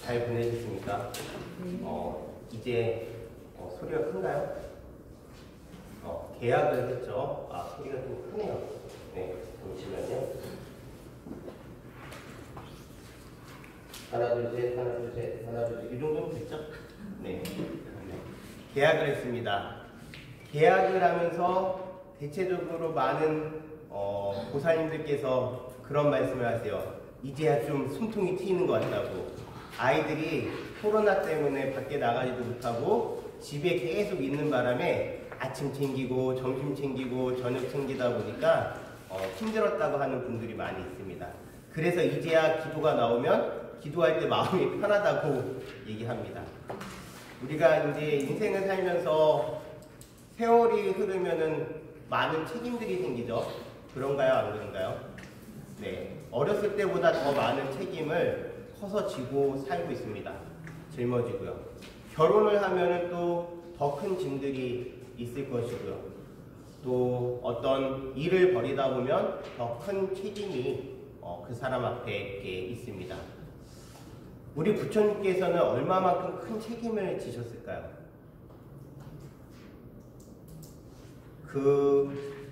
잘 보내셨습니까? 이제 소리가 큰가요? 계약을 했죠. 소리가 좀 크네요. 네, 잠시만요. 하나, 둘, 셋, 하나, 둘, 셋, 하나, 둘, 셋. 이 정도면 됐죠? 네. 계약을 했습니다. 계약을 하면서 대체적으로 많은 보살님들께서 그런 말씀을 하세요. 이제야 좀 숨통이 트이는 것 같다고. 아이들이 코로나 때문에 밖에 나가지도 못하고 집에 계속 있는 바람에 아침 챙기고 점심 챙기고 저녁 챙기다 보니까 힘들었다고 하는 분들이 많이 있습니다. 그래서 이제야 기도가 나오면 기도할 때 마음이 편하다고 얘기합니다. 우리가 이제 인생을 살면서 세월이 흐르면은 많은 책임들이 생기죠. 그런가요? 안 그런가요? 네. 어렸을 때보다 더 많은 책임을 커서 지고 살고 있습니다. 짊어지고요. 결혼을 하면은 또 더 큰 짐들이 있을 것이고요. 또 어떤 일을 벌이다 보면 더 큰 책임이 그 사람 앞에 이렇게 있습니다. 우리 부처님께서는 얼마만큼 큰 책임을 지셨을까요?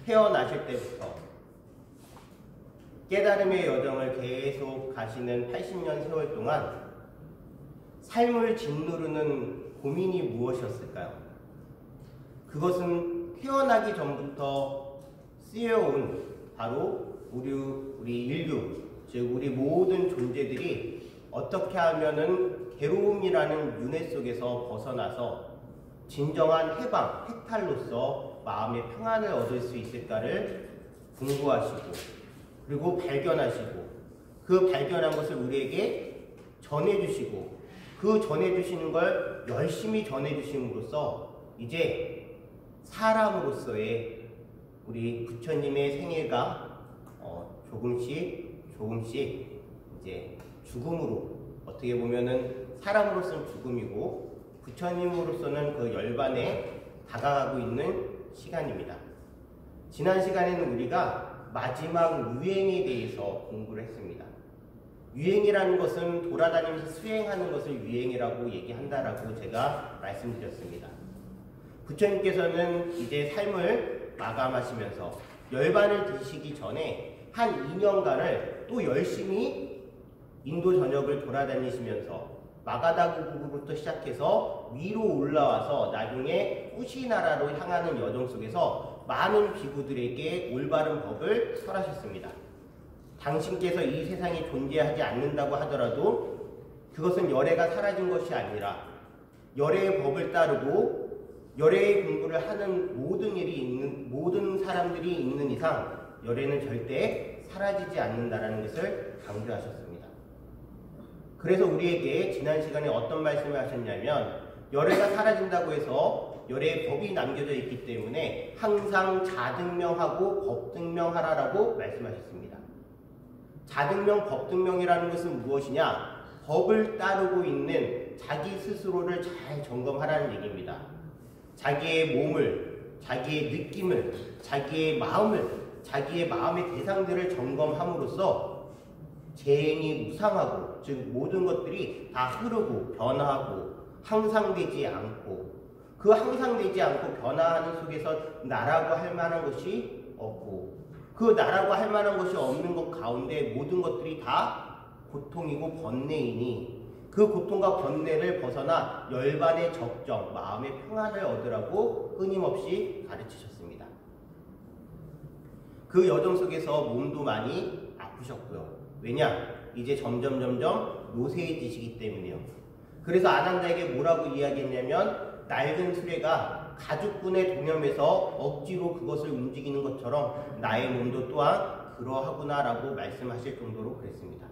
태어나실 때부터 깨달음의 여정을 계속 가시는 80년 세월 동안 삶을 짓누르는 고민이 무엇이었을까요? 그것은 태어나기 전부터 쓰여온 바로 우리 인류, 즉 우리 모든 존재들이 어떻게 하면은 괴로움이라는 윤회 속에서 벗어나서 진정한 해방, 해탈로서 마음의 평안을 얻을 수 있을까를 공부하시고 그리고 발견하시고 그 발견한 것을 우리에게 전해주시고 그 전해주시는 걸 열심히 전해주심으로써 이제 사람으로서의 우리 부처님의 생애가 조금씩 이제 죽음으로 어떻게 보면은 사람으로서는 죽음이고 부처님으로서는 그 열반에 다가가고 있는 시간입니다. 지난 시간에는 우리가 마지막 유행에 대해서 공부를 했습니다. 유행이라는 것은 돌아다니면서 수행하는 것을 유행이라고 얘기한다라고 제가 말씀드렸습니다. 부처님께서는 이제 삶을 마감하시면서 열반을 드시기 전에 한 2년간을 또 열심히 인도 전역을 돌아다니시면서 마가다구구부터 시작해서 위로 올라와서 나중에 후시나라로 향하는 여정 속에서 많은 비구들에게 올바른 법을 설하셨습니다. 당신께서 이 세상에 존재하지 않는다고 하더라도 그것은 열애가 사라진 것이 아니라 열애의 법을 따르고 열애의 공부를 하는 모든 사람들이 있는 이상 열애는 절대 사라지지 않는다라는 것을 강조하셨습니다. 그래서 우리에게 지난 시간에 어떤 말씀을 하셨냐면 열애가 사라진다고 해서 열애의 법이 남겨져 있기 때문에 항상 자등명하고 법등명하라라고 말씀하셨습니다. 자등명, 법등명이라는 것은 무엇이냐? 법을 따르고 있는 자기 스스로를 잘 점검하라는 얘기입니다. 자기의 몸을, 자기의 느낌을, 자기의 마음을, 자기의 마음의 대상들을 점검함으로써 재행이 무상하고, 즉 모든 것들이 다 흐르고 변화하고 항상되지 않고 그 항상되지 않고 변화하는 속에서 나라고 할 만한 것이 없고 그 나라고 할 만한 것이 없는 것 가운데 모든 것들이 다 고통이고 번뇌이니 그 고통과 번뇌를 벗어나 열반의 적정, 마음의 평안을 얻으라고 끊임없이 가르치셨습니다. 그 여정 속에서 몸도 많이 아프셨고요. 왜냐? 이제 점점 노쇠해지시기 때문에요. 그래서 아난다에게 뭐라고 이야기했냐면 낡은 수레가 가죽분에 동염해서 억지로 그것을 움직이는 것처럼 나의 몸도 또한 그러하구나라고 말씀하실 정도로 그랬습니다.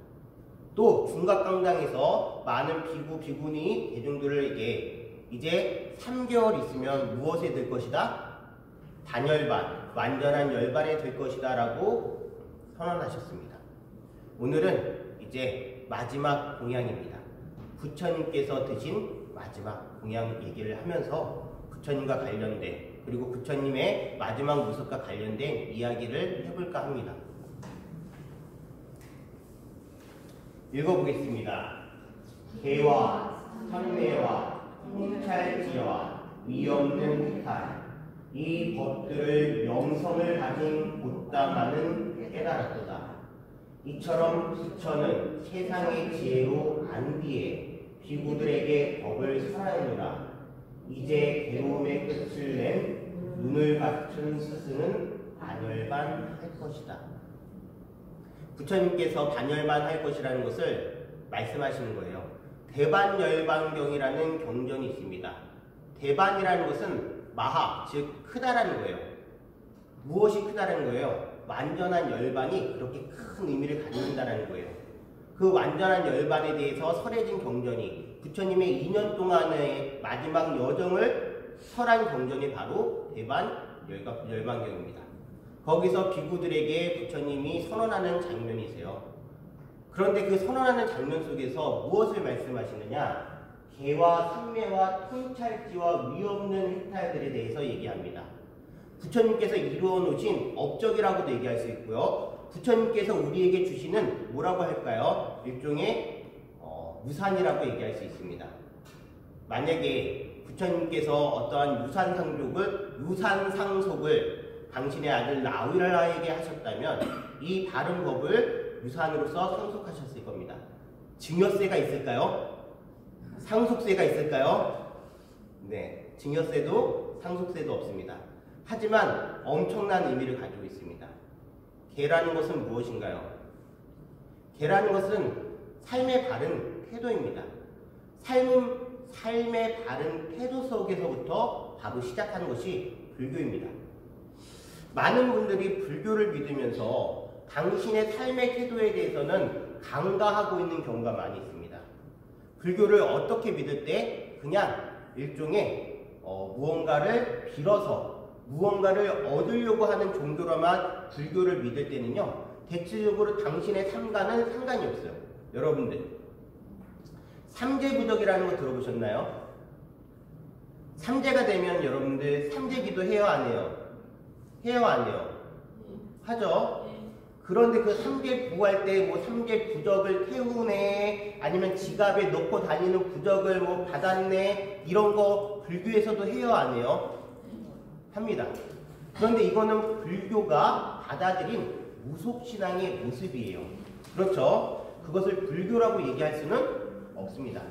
또 중각강당에서 많은 비구니 대중들에게 이제 3개월 있으면 무엇에 들 것이다? 단열반, 완전한 열반에 들 것이다 라고 선언하셨습니다. 오늘은 이제 마지막 공양입니다. 부처님께서 드신 마지막 공양 얘기를 하면서 부처님과 관련된 그리고 부처님의 마지막 모습과 관련된 이야기를 해볼까 합니다. 읽어보겠습니다. 개와 선매와 통찰지와 위없는 해탈, 이 법들을 명성을 가진 곧다마는 깨달았도다. 이처럼 부처는 세상의 지혜로 안비해 비구들에게 법을 설하느라 이제 괴로움의 끝을 낸 눈을 갖춘 스승은 반열반할 것이다. 부처님께서 반열반할 것이라는 것을 말씀하시는 거예요. 대반열반경이라는 경전이 있습니다. 대반이라는 것은 마하, 즉 크다라는 거예요. 무엇이 크다라는 거예요? 완전한 열반이 그렇게 큰 의미를 갖는다는 거예요. 그 완전한 열반에 대해서 설해진 경전이 부처님의 2년 동안의 마지막 여정을 설한 경전이 바로 대반열반경입니다. 거기서 비구들에게 부처님이 선언하는 장면이세요. 그런데 그 선언하는 장면 속에서 무엇을 말씀하시느냐? 개와 선매와 통찰지와 위없는 해탈들에 대해서 얘기합니다. 부처님께서 이루어 놓으신 업적이라고도 얘기할 수 있고요. 부처님께서 우리에게 주시는 뭐라고 할까요? 일종의 유산이라고 얘기할 수 있습니다. 만약에 부처님께서 어떠한 유산상속을 당신의 아들 나우라에게 하셨다면 이 바른 법을 유산으로서 상속하셨을 겁니다. 증여세가 있을까요? 상속세가 있을까요? 네, 증여세도 상속세도 없습니다. 하지만 엄청난 의미를 가지고 있습니다. 개라는 것은 무엇인가요? 개라는 것은 삶의 바른 태도입니다. 삶의 바른 태도 속에서부터 바로 시작하는 것이 불교입니다. 많은 분들이 불교를 믿으면서 당신의 삶의 태도에 대해서는 간과하고 있는 경우가 많이 있습니다. 불교를 어떻게 믿을 때 그냥 일종의 무언가를 빌어서 무언가를 얻으려고 하는 종교로만 불교를 믿을 때는요, 대체적으로 당신의 삶과는 상관이 없어요. 여러분들, 삼재부적이라는 거 들어보셨나요? 삼재가 되면 여러분들 삼재기도 해요, 안 해요? 해요, 안 해요? 하죠? 그런데 그 삼재 부할 때 뭐 삼재 부적을 태우네, 아니면 지갑에 넣고 다니는 부적을 뭐 받았네, 이런 거 불교에서도 해요, 안 해요? 합니다. 그런데 이거는 불교가 받아들인 무속신앙의 모습이에요. 그렇죠? 그것을 불교라고 얘기할 수는 없습니다.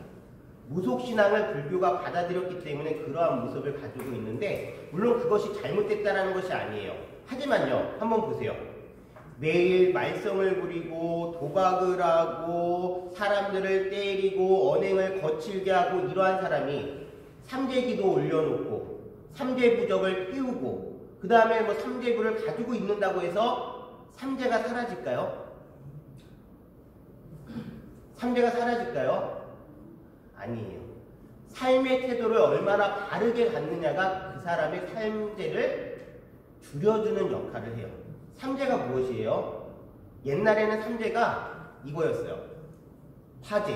무속신앙을 불교가 받아들였기 때문에 그러한 모습을 가지고 있는데, 물론 그것이 잘못됐다는 것이 아니에요. 하지만요, 한번 보세요. 매일 말썽을 부리고 도박을 하고 사람들을 때리고 언행을 거칠게 하고 이러한 사람이 삼재기도 올려놓고 삼재부적을 태우고 그 다음에 뭐 삼재부를 가지고 있는다고 해서 삼재가 사라질까요? 삼재가 사라질까요? 아니에요. 삶의 태도를 얼마나 바르게 갖느냐가 그 사람의 삶재를 줄여주는 역할을 해요. 삼재가 무엇이에요? 옛날에는 삼재가 이거였어요. 화재.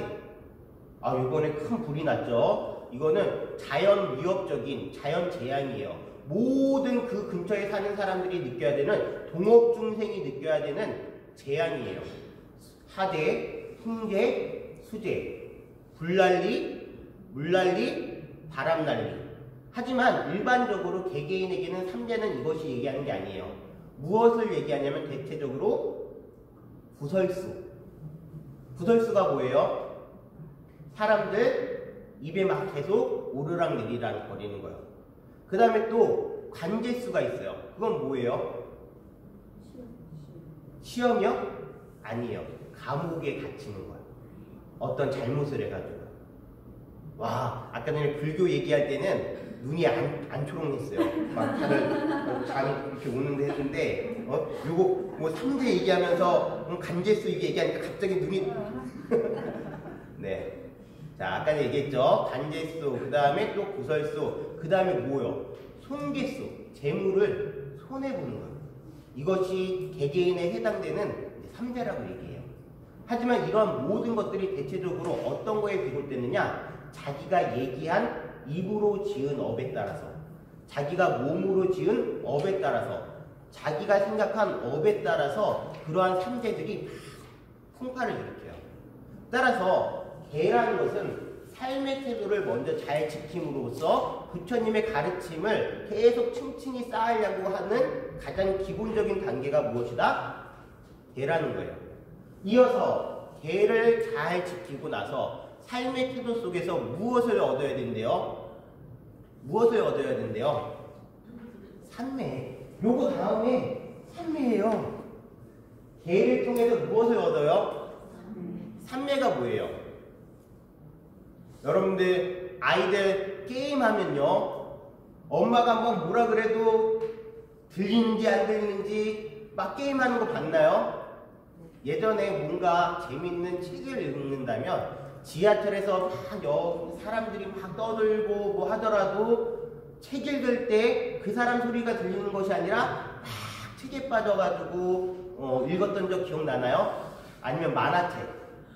이번에 큰 불이 났죠? 이거는 자연 위협적인 자연 재앙이에요. 모든 그 근처에 사는 사람들이 느껴야 되는, 동업 중생이 느껴야 되는 재앙이에요. 화재, 흉재, 수재, 불난리, 물난리, 바람난리. 하지만 일반적으로 개개인에게는 삼재는 이것이 얘기하는 게 아니에요. 무엇을 얘기하냐면 대체적으로 구설수. 구설수가 뭐예요? 사람들 입에 막 계속 오르락 내리락 거리는 거예요. 그 다음에 또 관제수가 있어요. 그건 뭐예요? 시험이요? 아니에요. 감옥에 갇히는 거예요. 어떤 잘못을 해가지고. 와, 아까 전에 불교 얘기할 때는 눈이 안 초롱했어요. 막 다들 장 이렇게 오는데 했는데, 요거 뭐 삼재 얘기하면서 관제수 얘기하니까 갑자기 눈이 네. 자, 아까 얘기했죠. 관제수, 그 다음에 또 구설수, 그 다음에 뭐요? 손괴수, 재물을 손해보는 거예요. 이것이 개개인에 해당되는 삼재라고 얘기해요. 하지만 이런 모든 것들이 대체적으로 어떤 거에 비롯되느냐? 자기가 얘기한 입으로 지은 업에 따라서, 자기가 몸으로 지은 업에 따라서, 자기가 생각한 업에 따라서 그러한 삼재들이 풍파를 일으켜요. 따라서 개라는 것은 삶의 태도를 먼저 잘 지킴으로써 부처님의 가르침을 계속 층층이 쌓으려고 하는 가장 기본적인 단계가 무엇이다? 개라는 거예요. 이어서 개를 잘 지키고 나서 삶의 태도 속에서 무엇을 얻어야 된대요? 무엇을 얻어야 된대요? 삼매. 요거 다음에 삼매예요. 개를 통해서 무엇을 얻어요? 삼매가 뭐예요? 여러분들 아이들 게임하면요, 엄마가 한번 뭐라 그래도 들리는지 안 들리는지 막 게임하는 거 봤나요? 예전에 뭔가 재밌는 책을 읽는다면 지하철에서 막 사람들이 막 떠들고 뭐 하더라도 책 읽을 때 그 사람 소리가 들리는 것이 아니라 막 책에 빠져가지고 읽었던 적 기억나나요? 아니면 만화책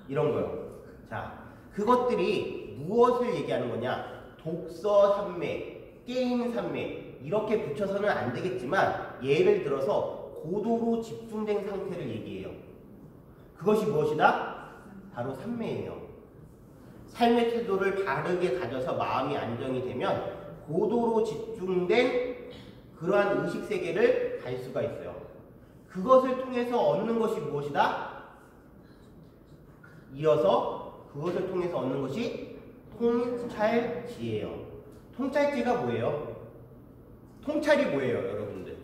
이런 거요. 자, 그것들이 무엇을 얘기하는 거냐? 독서 삼매, 게임 삼매 이렇게 붙여서는 안 되겠지만 예를 들어서 고도로 집중된 상태를 얘기해요. 그것이 무엇이다? 바로 삼매예요. 삶의 태도를 바르게 가져서 마음이 안정이 되면 고도로 집중된 그러한 의식세계를 갈 수가 있어요. 그것을 통해서 얻는 것이 무엇이다? 이어서 그것을 통해서 얻는 것이 통찰지예요. 통찰지가 뭐예요? 통찰이 뭐예요, 여러분들?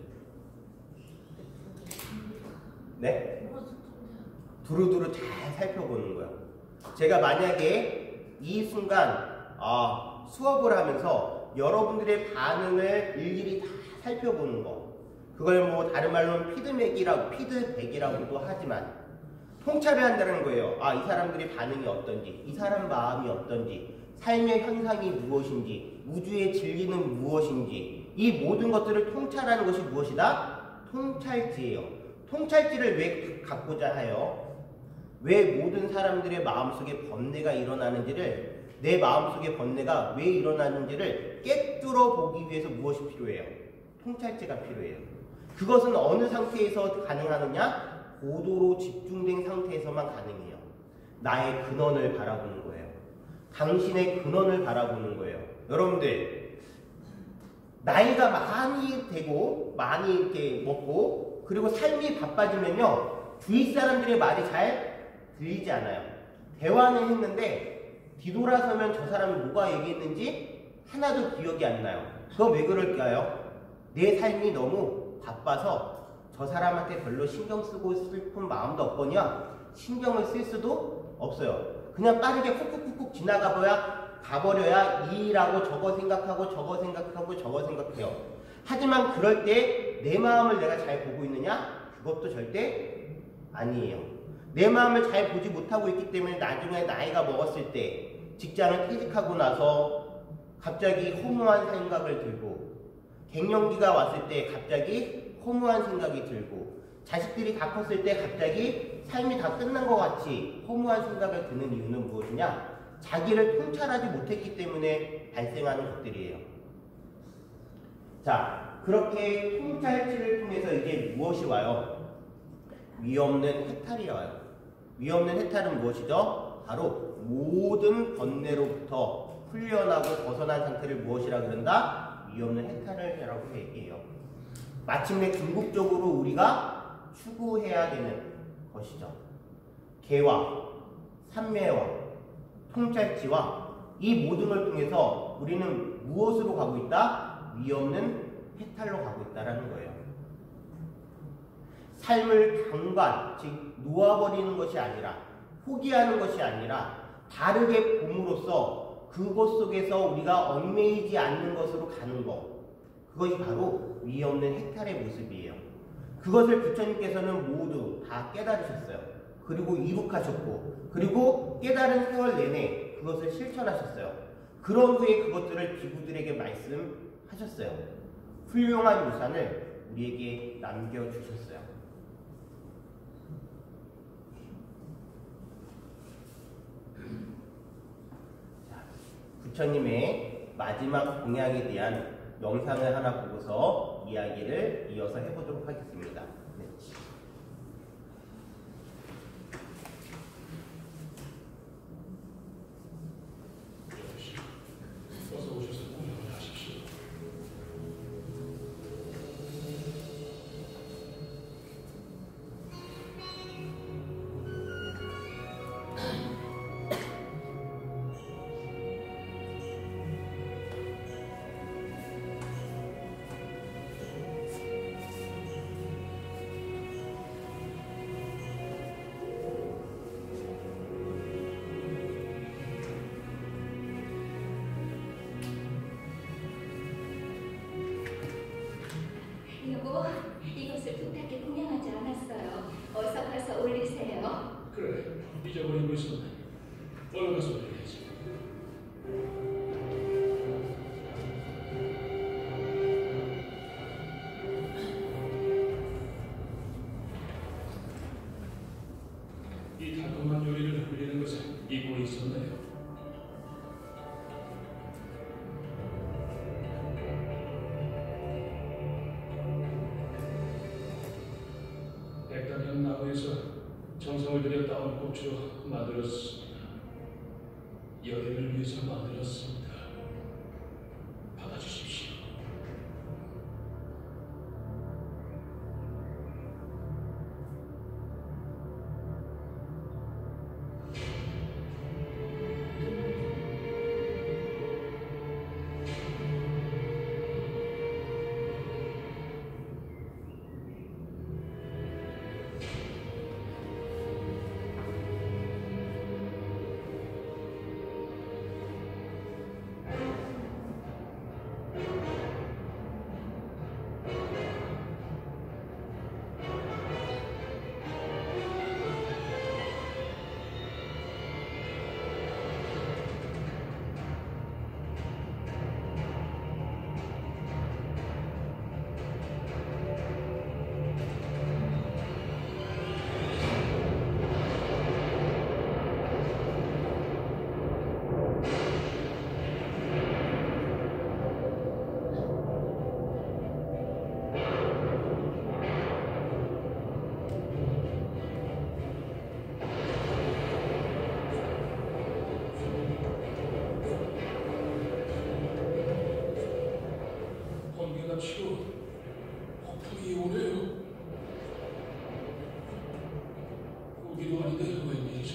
네? 두루두루 잘 살펴보는 거예요. 제가 만약에 이 순간 수업을 하면서 여러분들의 반응을 일일이 다 살펴보는 거, 그걸 뭐 다른 말로는 피드백이라고도 하지만 통찰을 한다는 거예요. 이 사람들의 반응이 어떤지, 이 사람 마음이 어떤지, 삶의 현상이 무엇인지, 우주의 진리는 무엇인지, 이 모든 것들을 통찰하는 것이 무엇이다? 통찰지예요. 통찰지를 왜 갖고자 해요? 왜 모든 사람들의 마음속에 번뇌가 일어나는지를, 내 마음속에 번뇌가 왜 일어나는지를 꿰뚫어 보기 위해서 무엇이 필요해요? 통찰지가 필요해요. 그것은 어느 상태에서 가능하느냐? 고도로 집중된 상태에서만 가능해요. 나의 근원을 바라보는 거예요. 당신의 근원을 바라보는 거예요. 여러분들, 나이가 많이 되고 많이 이렇게 먹고 그리고 삶이 바빠지면요, 주위 사람들의 말이 잘 들리지 않아요. 대화는 했는데 뒤돌아서면 저 사람이 뭐가 얘기했는지 하나도 기억이 안 나요. 그건 왜 그럴까요? 내 삶이 너무 바빠서 저 사람한테 별로 신경 쓰고 싶은 마음도 없거냐, 신경을 쓸 수도 없어요. 그냥 빠르게 쿡쿡쿡쿡 가버려야 이라고 저거 생각하고 저거 생각하고 저거 생각해요. 하지만 그럴 때 내 마음을 내가 잘 보고 있느냐? 그것도 절대 아니에요. 내 마음을 잘 보지 못하고 있기 때문에 나중에 나이가 먹었을 때, 직장을 퇴직하고 나서 갑자기 허무한 생각을 들고, 갱년기가 왔을 때 갑자기 허무한 생각이 들고, 자식들이 다 컸을 때 갑자기 삶이 다 끝난 것 같이 허무한 생각을 드는 이유는 무엇이냐? 자기를 통찰하지 못했기 때문에 발생하는 것들이에요. 자, 그렇게 통찰지를 통해서 이제 무엇이 와요? 위없는 해탈이 와요. 위없는 해탈은 무엇이죠? 바로 모든 번뇌로부터 풀려나고 벗어난 상태를 무엇이라 그런다? 위없는 해탈이라고 얘기해요. 마침내 궁극적으로 우리가 추구해야 되는 것이죠. 개와 삼매와 통찰지와 이 모든 걸 통해서 우리는 무엇으로 가고 있다? 위없는 해탈로 가고 있다는 거예요. 삶을 강관, 즉 놓아버리는 것이 아니라, 포기하는 것이 아니라 다르게 봄으로써 그것 속에서 우리가 얽매이지 않는 것으로 가는 것, 그것이 바로 위없는 해탈의 모습이에요. 그것을 부처님께서는 모두 다 깨달으셨어요. 그리고 이룩하셨고, 그리고 깨달은 세월 내내 그것을 실천하셨어요. 그런 후에 그것들을 비구들에게 말씀하셨어요. 훌륭한 유산을 우리에게 남겨주셨어요. 부처님의 마지막 공양에 대한 영상을 하나 보고서 이야기를 이어서 해보도록 하겠습니다. 네. 이것을 부탁해 분양하지 않았어요. 어서 가서 올리세요. 그래, 잊어버리고 있었네. 얼른 가서 올려야지. 이 달콤한 요리를 흘리는 것을 잊고 있었네요. 백달현 나무에서 정성을 들여 따온 꽃으로 만들었습니다. 여행을 위해서 만들었습니다. 받아주십시오. 번개가 치고 폭풍이 오네요. 우기도 아닌데 웬일이지?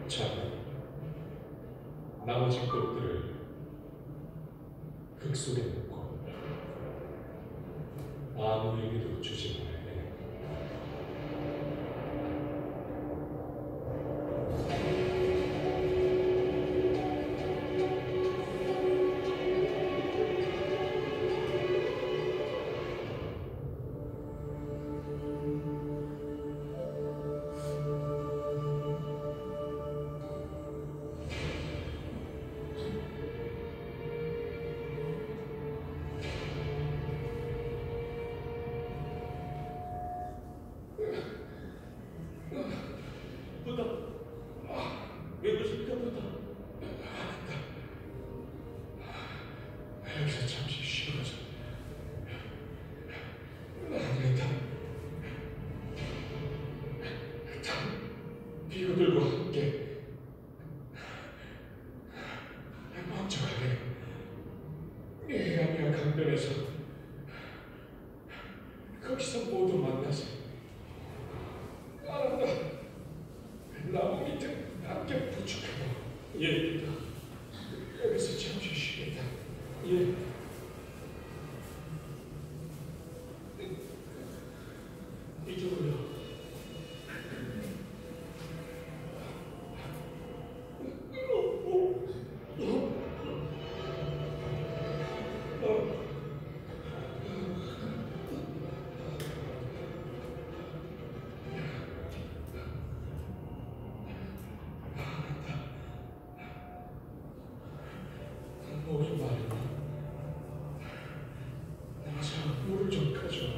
자, 나머지 것들을 흙 속에 넣고 아무에게도 주지 말아야 해. 부탁. 왜 그러십니까, 부탁? 여기서 잠시 쉬어가자. 아니다. 비구들과 함께 먼저 가래요. 해안이와 강변에서 거기서 모두 만나세요. 나무 밑에 함께 부축하고. 예, 여기서 잠시 쉬겠다. 예. 이쪽으로. 목이 마르다. 나가서 물을 좀 가져와.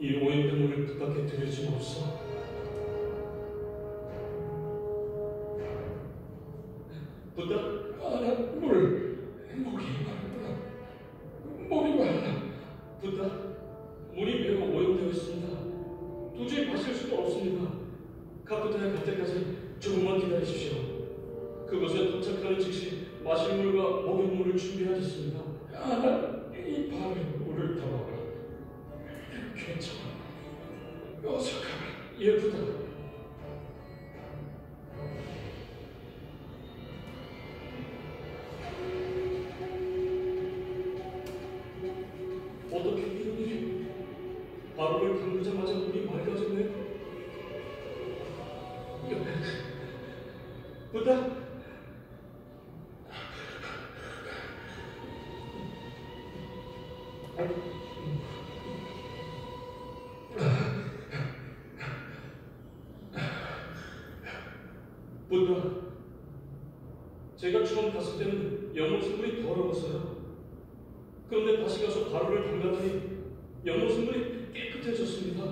이 오염된 물을 뜻밖에 들일 수는 없어. 부탁. 물. 목이 마르구나. 목이 말라. 부탁. 물이 매우 오염되어 있습니다. 도저히 마실 수도 없습니다. 카프타에 갈 때까지 조금만 기다리십시오. 그곳에 도착하는 즉시 마실 물과 목욕물을 준비하겠습니다. 이 밤에 물을 담아라. 괜찮아. 어서 가라. 예, 부탁. 부다. 부다. 제가 처음 갔을 때는 연못수물이 더러웠어요. 그런데 다시 가서 가루를 담갔더니 연못수물이 깨끗해졌습니다.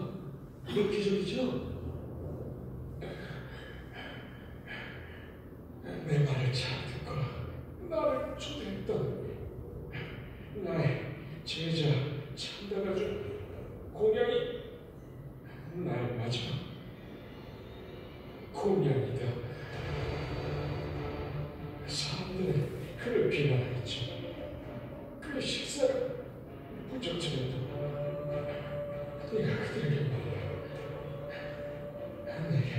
이건 기적이죠? 내 말을 잘 듣고 나를 초대했던 나의 제자 참다가 준 공양이 나의 마지막 공양이다. 사람들은 그를 비난했지. 그의 식사를 부적절했다. 내가 그들에게 말이야. 내게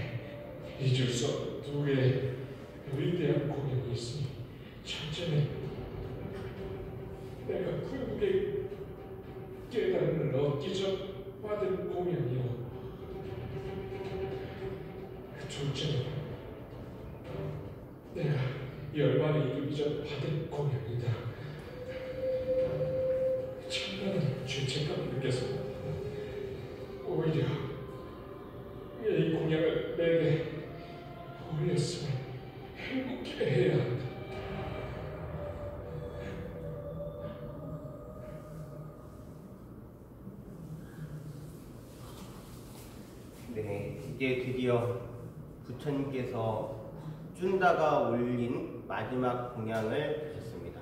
잊을 수 없는 두 개의 위대한 공연이 있으니 첫째는 내가 불국의 깨달음을 얻기 전 받은 공연이요. 둘째는 내가 열반에 이르기 전 받은 공연이다. 참나는 죄책감을 느껴서 오히려 이 공약을 내게 올렸음을 행복해 해야 한다. 네, 이제 드디어 부처님께서 쭌다가 올린 마지막 공양을 드셨습니다.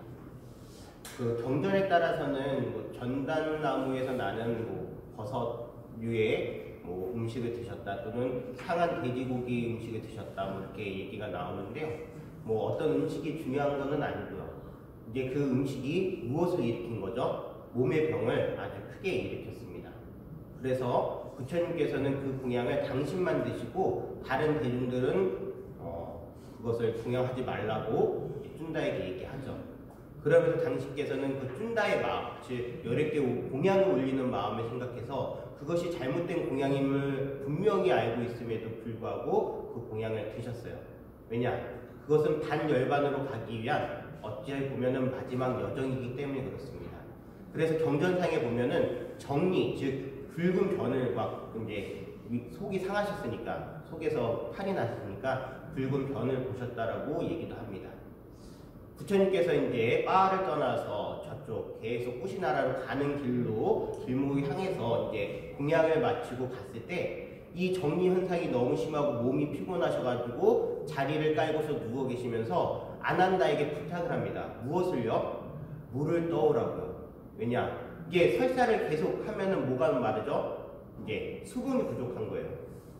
그 경전에 따라서는 뭐 전단나무에서 나는 뭐 버섯류의 뭐 음식을 드셨다 또는 상한 돼지고기 음식을 드셨다 뭐 이렇게 얘기가 나오는데요. 뭐 어떤 음식이 중요한 것은 아니고요. 이제 그 음식이 무엇을 일으킨 거죠? 몸의 병을 아주 크게 일으켰습니다. 그래서 부처님께서는 그 공양을 당신만 드시고 다른 대중들은 그것을 중양하지 말라고 쭌다에게 얘기하죠. 그러면서 당신께서는 그 쭌다의 마음, 즉 여러 개 공양을 올리는 마음을 생각해서 그것이 잘못된 공양임을 분명히 알고 있음에도 불구하고 그 공양을 드셨어요. 왜냐? 그것은 반열반으로 가기 위한 어찌 보면은 마지막 여정이기 때문에 그렇습니다. 그래서 경전상에 보면은 정리, 즉 붉은 변을 막 이제 속이 상하셨으니까 속에서 팔이 났으니까 붉은 변을 보셨다라고 얘기도 합니다. 부처님께서 이제 빠를 떠나서 저쪽 계속 꾸시나라로 가는 길목을 향해서 이제 공양을 마치고 갔을 때 이 정리 현상이 너무 심하고 몸이 피곤하셔가지고 자리를 깔고서 누워 계시면서 아난다에게 부탁을 합니다. 무엇을요? 물을 떠오라고요. 왜냐? 이게 설사를 계속 하면은 뭐가 마르죠? 이제 수분이 부족한 거예요.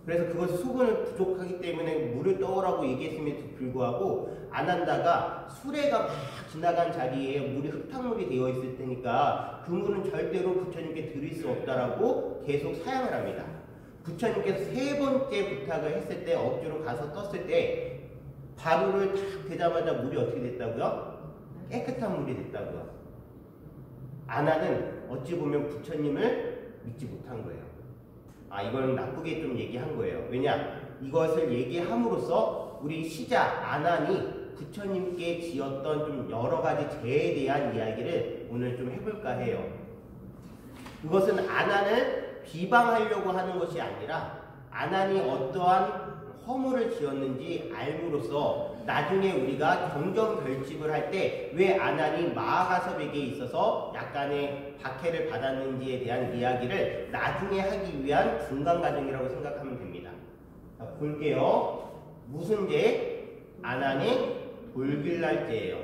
그래서 그것이 수분이 부족하기 때문에 물을 떠오라고 얘기했음에도 불구하고 아난다가 수레가 막 지나간 자리에 물이 흙탕물이 되어 있을 테니까 그 물은 절대로 부처님께 드릴 수 없다라고 계속 사양을 합니다. 부처님께서 세 번째 부탁을 했을 때 억지로 가서 떴을 때 바루를 탁 대자마자 물이 어떻게 됐다고요? 깨끗한 물이 됐다고요. 아나는 어찌 보면 부처님을 믿지 못한 거예요. 이건 나쁘게 좀 얘기한 거예요. 왜냐? 이것을 얘기함으로써 우리 시자 아난이 부처님께 지었던 좀 여러 가지 죄에 대한 이야기를 오늘 좀 해볼까 해요. 이것은 아난을 비방하려고 하는 것이 아니라 아난이 어떠한 허물을 지었는지 알므로써 나중에 우리가 경전 결집을 할 때 왜 아난이 마하가섭에게 있어서 약간의 박해를 받았는지에 대한 이야기를 나중에 하기 위한 중간 과정이라고 생각하면 됩니다. 자, 볼게요. 무슨 죄? 아난의 돌길날죄예요.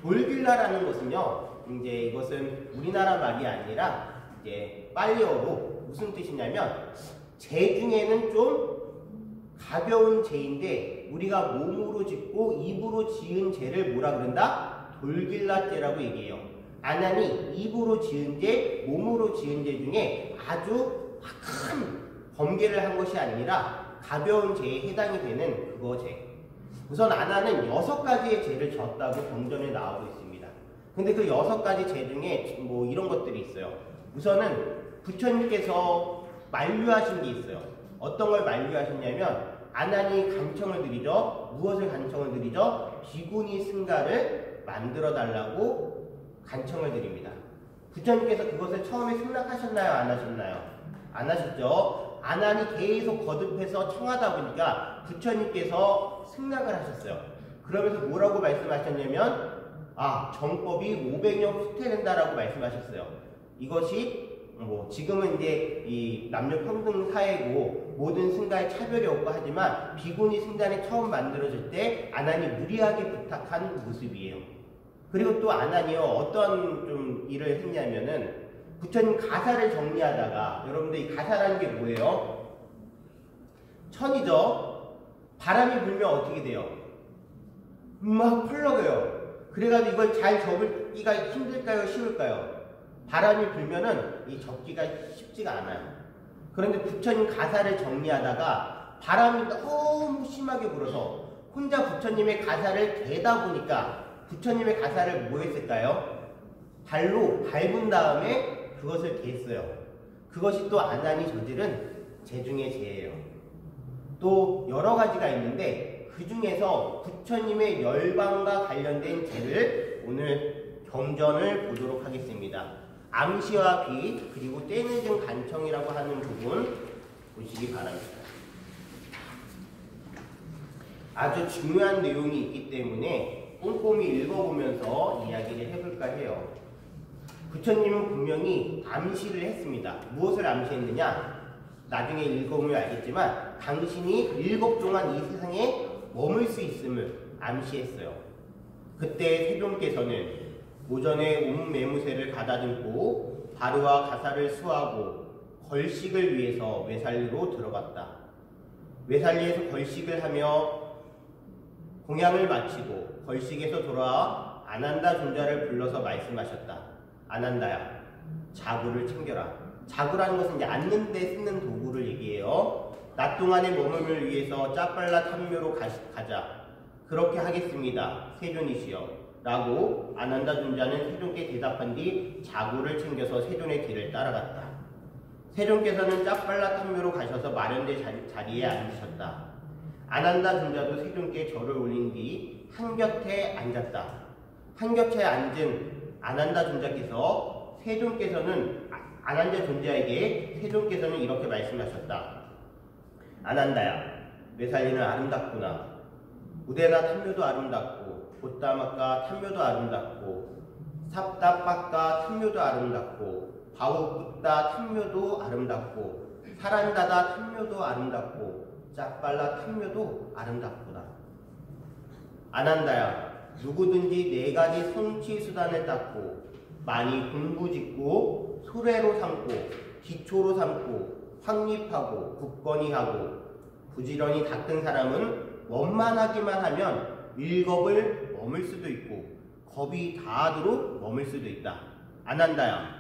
돌길라라는 것은요, 이제 이것은 우리나라 말이 아니라 이제 빨리어로 무슨 뜻이냐면 죄 중에는 좀 가벼운 죄인데 우리가 몸으로 짓고 입으로 지은 죄를 뭐라 그런다? 돌길라죄라고 얘기해요. 아난이 입으로 지은 죄, 몸으로 지은 죄 중에 아주 큰 범죄를 한 것이 아니라 가벼운 죄에 해당이 되는 그거 죄. 우선 아난은 6가지의 죄를 졌다고 경전에 나오고 있습니다. 근데 그 6가지 죄 중에 뭐 이런 것들이 있어요. 우선은 부처님께서 만류하신 게 있어요. 어떤 걸 만류하셨냐면 아난이 간청을 드리죠. 무엇을 간청을 드리죠? 비구니 승가를 만들어 달라고 간청을 드립니다. 부처님께서 그것을 처음에 승낙하셨나요? 안 하셨나요? 안 하셨죠. 아난이 계속 거듭해서 청하다 보니까 부처님께서 승낙을 하셨어요. 그러면서 뭐라고 말씀하셨냐면 정법이 500년 후퇴된다라고 말씀하셨어요. 이것이 지금은 이제 이 남녀 평등 사회고 모든 승가에 차별이 없고 하지만 비구니 승단이 처음 만들어질 때 아난이 무리하게 부탁한 모습이에요. 그리고 또 아난이요 어떤 좀 일을 했냐면은 부처님 가사를 정리하다가 여러분들 이 가사라는 게 뭐예요? 천이죠. 바람이 불면 어떻게 돼요? 막 펄럭여요. 그래가지고 이걸 잘 접기가 힘들까요? 쉬울까요? 바람이 불면은 이 접기가 쉽지가 않아요. 그런데 부처님 가사를 정리하다가 바람이 너무 심하게 불어서 혼자 부처님의 가사를 대다 보니까 부처님의 가사를 뭐 했을까요? 발로 밟은 다음에 그것을 댔어요. 그것이 또 아난이 저지른 죄 중의 죄예요. 또 여러 가지가 있는데 그 중에서 부처님의 열반과 관련된 죄를 오늘 경전을 보도록 하겠습니다. 암시와 비 그리고 때늦은 간청이라고 하는 부분 보시기 바랍니다. 아주 중요한 내용이 있기 때문에 꼼꼼히 읽어보면서 이야기를 해볼까 해요. 부처님은 분명히 암시를 했습니다. 무엇을 암시했느냐? 나중에 읽어보면 알겠지만 당신이 7 동안 이 세상에 머물 수 있음을 암시했어요. 그때 세존께서는 오전에 옴매무새를 가다듬고 바르와 가사를 수하고 걸식을 위해서 외살리로 들어갔다. 외살리에서 걸식을 하며 공양을 마치고 걸식에서 돌아와 아난다 존자를 불러서 말씀하셨다. 아난다야, 자구를 챙겨라. 자구라는 것은 이제 앉는 데 쓰는 도구를 얘기해요. 낮 동안의 머물을 위해서 짜빨라 탐묘로 가자. 그렇게 하겠습니다. 세존이시여. 라고 아난다 존자는 세존께 대답한 뒤 자구를 챙겨서 세존의 뒤를 따라갔다. 세존께서는 짜빨라 탐묘로 가셔서 마련된 자리에 앉으셨다. 아난다 존자도 세존께 절을 올린 뒤 한곁에 앉았다. 한곁에 앉은 아난다 존자께서 아난다 존자에게 세존께서는 이렇게 말씀하셨다. 아난다야, 외살리는 아름답구나. 우대나 탐묘도 아름답고 보따막과 탐묘도 아름답고 삽다빡과 탐묘도 아름답고 바우붓다 탐묘도 아름답고 사란다다 탐묘도 아름답고 짝발라 탐묘도 아름답구나. 아난다야, 누구든지 4가지 성취수단을 닦고 많이 공부짓고 소래로 삼고 기초로 삼고 확립하고 굳건히 하고 부지런히 닦은 사람은 원만하기만 하면 일겁을 머물 수도 있고 겁이 다하도록 머물 수도 있다. 아난다야,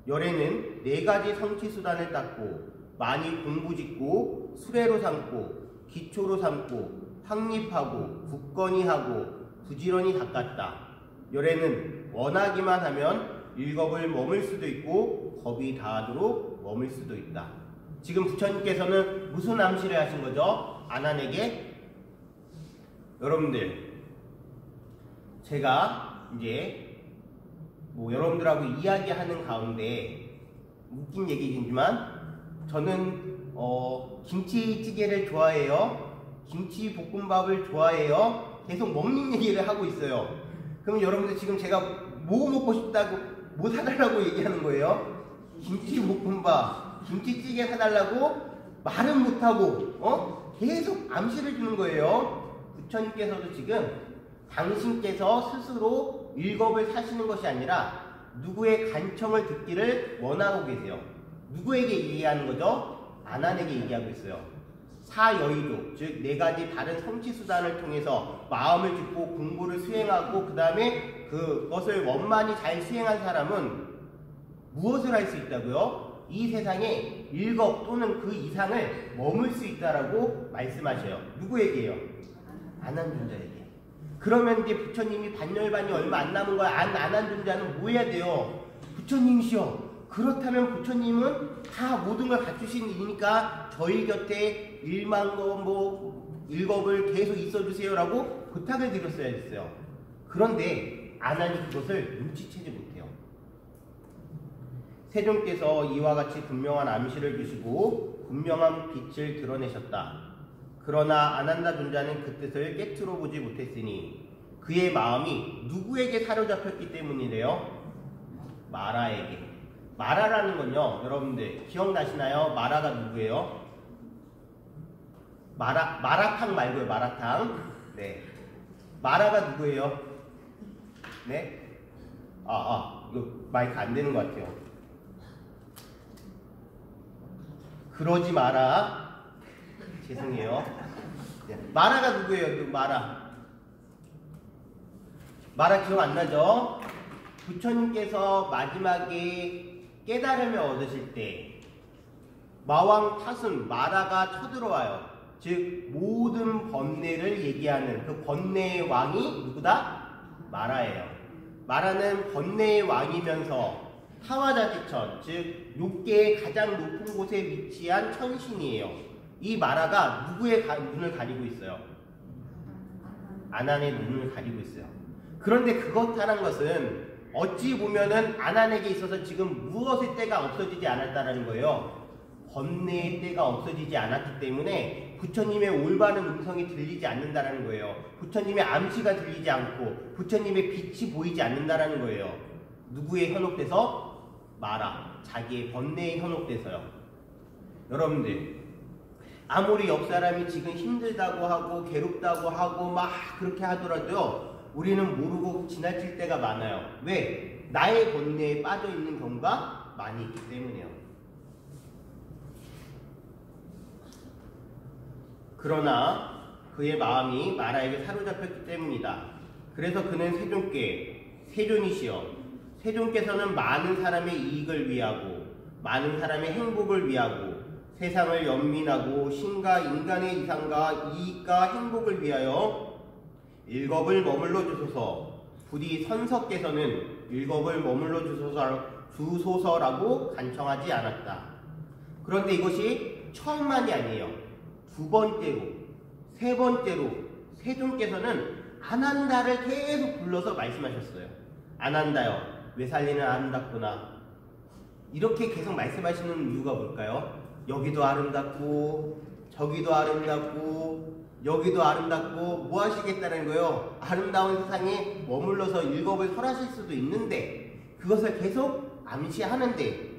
열에는 4가지 성취수단을 닦고 많이 공부짓고 수레로 삼고 기초로 삼고 확립하고 굳건히 하고 부지런히 닦았다. 열에는 원하기만 하면 일겁을 머물 수도 있고 겁이 다하도록 머물 수도 있다. 지금 부처님께서는 무슨 암시를 하신 거죠? 아난에게? 여러분들, 제가 이제 여러분들하고 이야기하는 가운데 웃긴 얘기이지만 저는 김치찌개를 좋아해요. 김치볶음밥을 좋아해요. 계속 먹는 얘기를 하고 있어요. 그럼 여러분들 지금 제가 뭐 먹고 싶다고 뭐 사달라고 얘기하는 거예요? 김치볶음밥, 김치찌개 사달라고 말은 못하고 계속 암시를 주는 거예요. 부처님께서도 지금 당신께서 스스로 일겁을 사시는 것이 아니라 누구의 간청을 듣기를 원하고 계세요. 누구에게 얘기하는 거죠? 아난에게 얘기하고 있어요. 사여의도, 즉 4가지 다른 성취수단을 통해서 마음을 짚고 공부를 수행하고 그 다음에 그것을 원만히 잘 수행한 사람은 무엇을 할 수 있다고요? 이 세상에 7겁 또는 그 이상을 머물 수 있다라고 말씀하셔요. 누구에게요? 아난존자에게. 그러면 이제 부처님이 반열반이 얼마 안 남은 거야. 아난존자는 뭐 해야 돼요? 부처님이시여. 그렇다면 부처님은 다 모든 걸 갖추신 일이니까 저희 곁에 1만 거 뭐 1겁을 계속 있어주세요라고 부탁을 드렸어야 했어요. 그런데 안 하니 그것을 눈치채지 못해요. 세종께서 이와 같이 분명한 암시를 주시고 분명한 빛을 드러내셨다. 그러나 아난다 존자는 그 뜻을 깨트려 보지 못했으니 그의 마음이 누구에게 사로잡혔기 때문이래요? 마라에게. 마라라는 건요, 여러분들 기억나시나요? 마라가 누구예요? 마라탕 말고요, 마라탕. 네. 마라가 누구예요? 네? 이거 마이크 안 되는 것 같아요. 그러지 마라. 죄송해요. 네. 마라가 누구예요? 마라. 마라 기억 안 나죠? 부처님께서 마지막에 깨달음을 얻으실 때 마왕 타순 마라가 쳐들어와요. 즉 모든 번뇌를 얘기하는 그 번뇌의 왕이 누구다? 마라예요. 마라는 번뇌의 왕이면서 타와자지천, 즉 욕계의 가장 높은 곳에 위치한 천신이에요. 이 마라가 누구의 눈을 가리고 있어요? 아난의 눈을 가리고 있어요. 그런데 그렇다는 것은 어찌 보면은 아난에게 있어서 지금 무엇의 때가 없어지지 않았다는 거예요. 번뇌의 때가 없어지지 않았기 때문에 부처님의 올바른 음성이 들리지 않는다는 거예요. 부처님의 암시가 들리지 않고 부처님의 빛이 보이지 않는다는 거예요. 누구에 현혹돼서? 마라. 자기의 번뇌에 현혹돼서요. 여러분들, 아무리 옆 사람이 지금 힘들다고 하고 괴롭다고 하고 막 그렇게 하더라도요, 우리는 모르고 지나칠 때가 많아요. 왜? 나의 번뇌에 빠져 있는 경우가 많이 있기 때문이에요. 그러나 그의 마음이 마라에게 사로잡혔기 때문이다. 그래서 그는 세존이시여, 세존께서는 많은 사람의 이익을 위하고 많은 사람의 행복을 위하고 세상을 연민하고 신과 인간의 이상과 이익과 행복을 위하여 일겁을 머물러 주소서. 부디 선석께서는 일겁을 머물러 주소서라고 간청하지 않았다. 그런데 이것이 처음만이 아니에요. 두 번째로, 세 번째로 세존께서는 아난다를 계속 불러서 말씀하셨어요. 아난다요, 외살리는 아름답구나. 이렇게 계속 말씀하시는 이유가 뭘까요? 여기도 아름답고 저기도 아름답고 여기도 아름답고 뭐 하시겠다는 거예요? 아름다운 세상에 머물러서 일겁을 설하실 수도 있는데 그것을 계속 암시하는데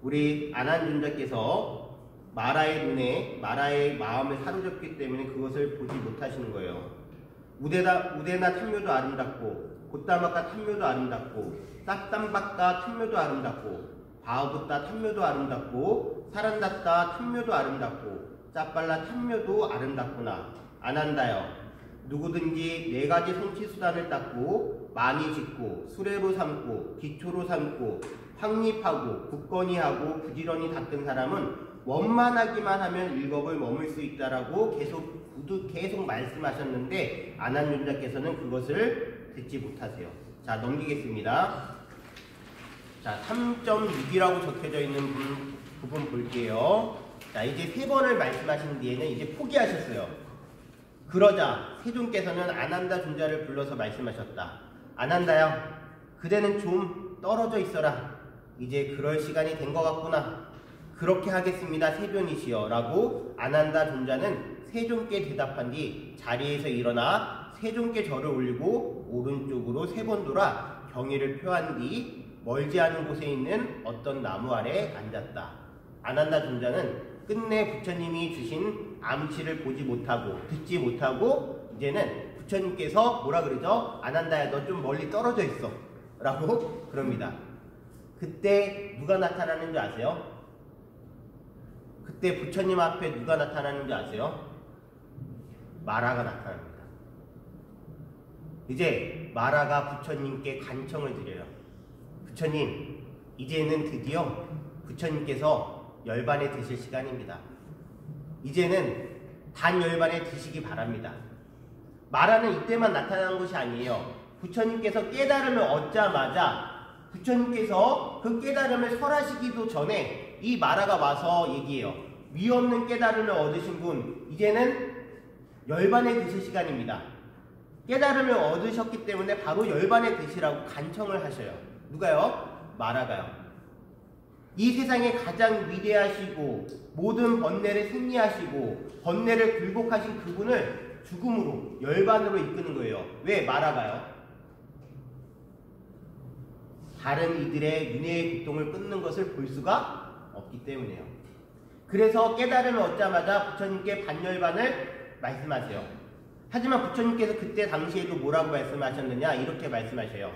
우리 아난존자께서 마라의 눈에 마라의 마음을 사로잡기 때문에 그것을 보지 못하시는 거예요. 우데나 탐묘도 아름답고 곧다마카 탐묘도 아름답고 싹담박다 탐묘도 아름답고 바우붓다 탐묘도 아름답고 사란다따 탐묘도 아름답고 짜빨라 탐묘도 아름답구나. 아난다요, 누구든지 4가지 성취수단을 닦고 많이 짓고 수레로 삼고 기초로 삼고 확립하고 굳건히 하고 부지런히 닦은 사람은 원만하기만 하면 일겁을 머물 수 있다라고 계속 말씀하셨는데 아난존자께서는 그것을 듣지 못하세요. 자, 넘기겠습니다. 자, 3.6이라고 적혀져 있는 부분 볼게요. 자, 이제 3번을 말씀하신 뒤에는 이제 포기하셨어요. 그러자 세존께서는 아난다 존자를 불러서 말씀하셨다. 아난다야, 그대는 좀 떨어져 있어라. 이제 그럴 시간이 된 것 같구나. 그렇게 하겠습니다, 세존이시여 라고 아난다 존자는 세존께 대답한 뒤 자리에서 일어나 세존께 절을 올리고 오른쪽으로 3번 돌아 경의를 표한 뒤 멀지 않은 곳에 있는 어떤 나무 아래 앉았다. 아난다 존자는 끝내 부처님이 주신 암시를 보지 못하고 듣지 못하고 이제는 부처님께서 뭐라 그러죠? 아난다야, 너 좀 멀리 떨어져 있어 라고 그럽니다. 그때 누가 나타나는 줄 아세요? 그때 부처님 앞에 누가 나타나는 줄 아세요? 마라가 나타납니다. 이제 마라가 부처님께 간청을 드려요. 부처님, 이제는 드디어 부처님께서 열반에 드실 시간입니다. 이제는 단 열반에 드시기 바랍니다. 마라는 이때만 나타나는 것이 아니에요. 부처님께서 깨달음을 얻자마자 부처님께서 그 깨달음을 설하시기도 전에 이 마라가 와서 얘기해요. 위 없는 깨달음을 얻으신 분, 이제는 열반에 드실 시간입니다. 깨달음을 얻으셨기 때문에 바로 열반에 드시라고 간청을 하셔요. 누가요? 마라가요. 이 세상에 가장 위대하시고 모든 번뇌를 승리하시고 번뇌를 굴복하신 그분을 죽음으로 열반으로 이끄는 거예요. 왜 마라가요? 다른 이들의 윤회의 고통을 끊는 것을 볼 수가 없기 때문에요. 그래서 깨달음을 얻자마자 부처님께 반열반을 말씀하세요. 하지만 부처님께서 그때 당시에도 뭐라고 말씀하셨느냐? 이렇게 말씀하셔요.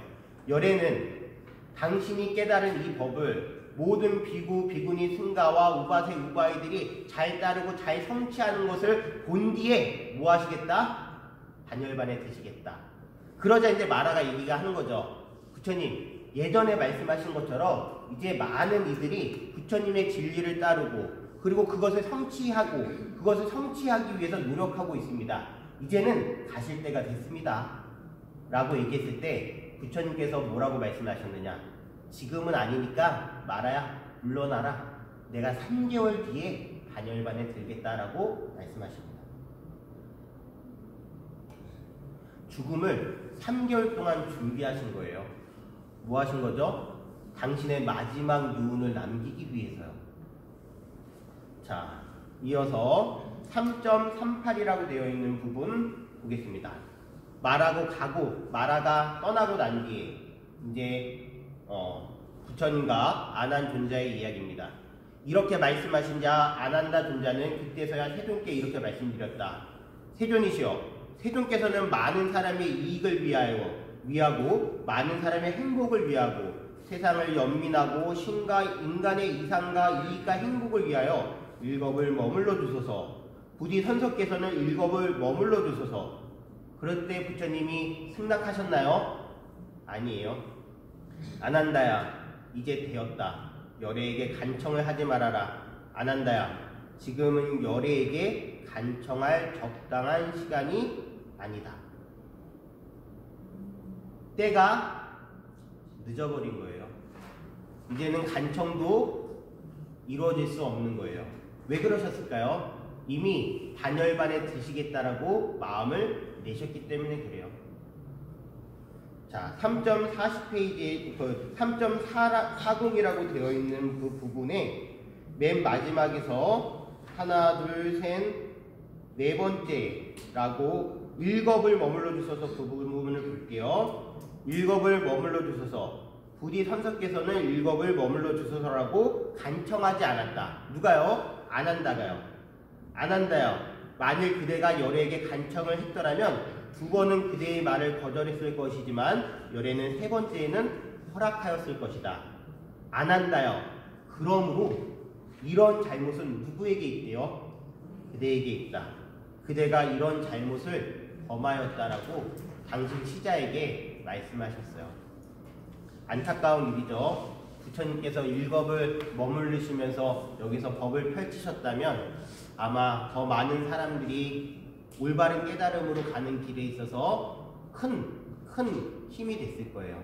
열애는 당신이 깨달은 이 법을 모든 비구, 비구니, 승가와 우바세, 우바이들이 잘 따르고 잘 성취하는 것을 본 뒤에 뭐 하시겠다? 반열반에 드시겠다. 그러자 이제 마라가 얘기가 하는 거죠. 부처님, 예전에 말씀하신 것처럼 이제 많은 이들이 부처님의 진리를 따르고 그리고 그것을 성취하고 그것을 성취하기 위해서 노력하고 있습니다. 이제는 가실 때가 됐습니다. 라고 얘기했을 때 부처님께서 뭐라고 말씀하셨느냐? 지금은 아니니까 마라야 물러나라. 내가 3개월 뒤에 반열반에 들겠다라고 말씀하십니다. 죽음을 3개월 동안 준비하신 거예요. 뭐 하신 거죠? 당신의 마지막 유운을 남기기 위해서요. 자, 이어서 3.38이라고 되어 있는 부분 보겠습니다. 마라가 떠나고 난 뒤에 이제 부처님과 아난 존자의 이야기입니다. 이렇게 말씀하신 자 아난다 존자는 그때서야 세존께 이렇게 말씀드렸다. 세존이시여, 세존께서는 많은 사람의 이익을 위하고 많은 사람의 행복을 위하고 세상을 연민하고 인간의 이상과 이익과 행복을 위하여 일겁을 머물러 주소서. 부디 선석께서는 일겁을 머물러 주소서. 그럴 때 부처님이 승낙하셨나요? 아니에요. 아난다야, 이제 되었다. 열애에게 간청을 하지 말아라. 아난다야, 지금은 열애에게 간청할 적당한 시간이 아니다. 때가 늦어버린 거예요. 이제는 간청도 이루어질 수 없는 거예요. 왜 그러셨을까요? 이미 반열반에 드시겠다라고 마음을 내셨기 때문에 그래요. 자, 3.40페이지에 3.40이라고 되어 있는 그 부분에 맨 마지막에서 하나, 둘, 셋, 네 번째라고 일겁을 머물러 주셔서 그 부분을 볼게요. 일겁을 머물러 주셔서 부디 선석께서는 일겁을 머물러 주소서라고 간청하지 않았다. 누가요? 아난다가요. 아난다요. 만일 그대가 열애에게 간청을 했더라면 두 번은 그대의 말을 거절했을 것이지만 열애는 세 번째에는 허락하였을 것이다. 아난다요. 그러므로 이런 잘못은 누구에게 있대요? 그대에게 있다. 그대가 이런 잘못을 범하였다라고 당신 시자에게 말씀하셨어요. 안타까운 일이죠. 부처님께서 일겁을 머무르시면서 여기서 법을 펼치셨다면 아마 더 많은 사람들이 올바른 깨달음으로 가는 길에 있어서 큰 힘이 됐을 거예요.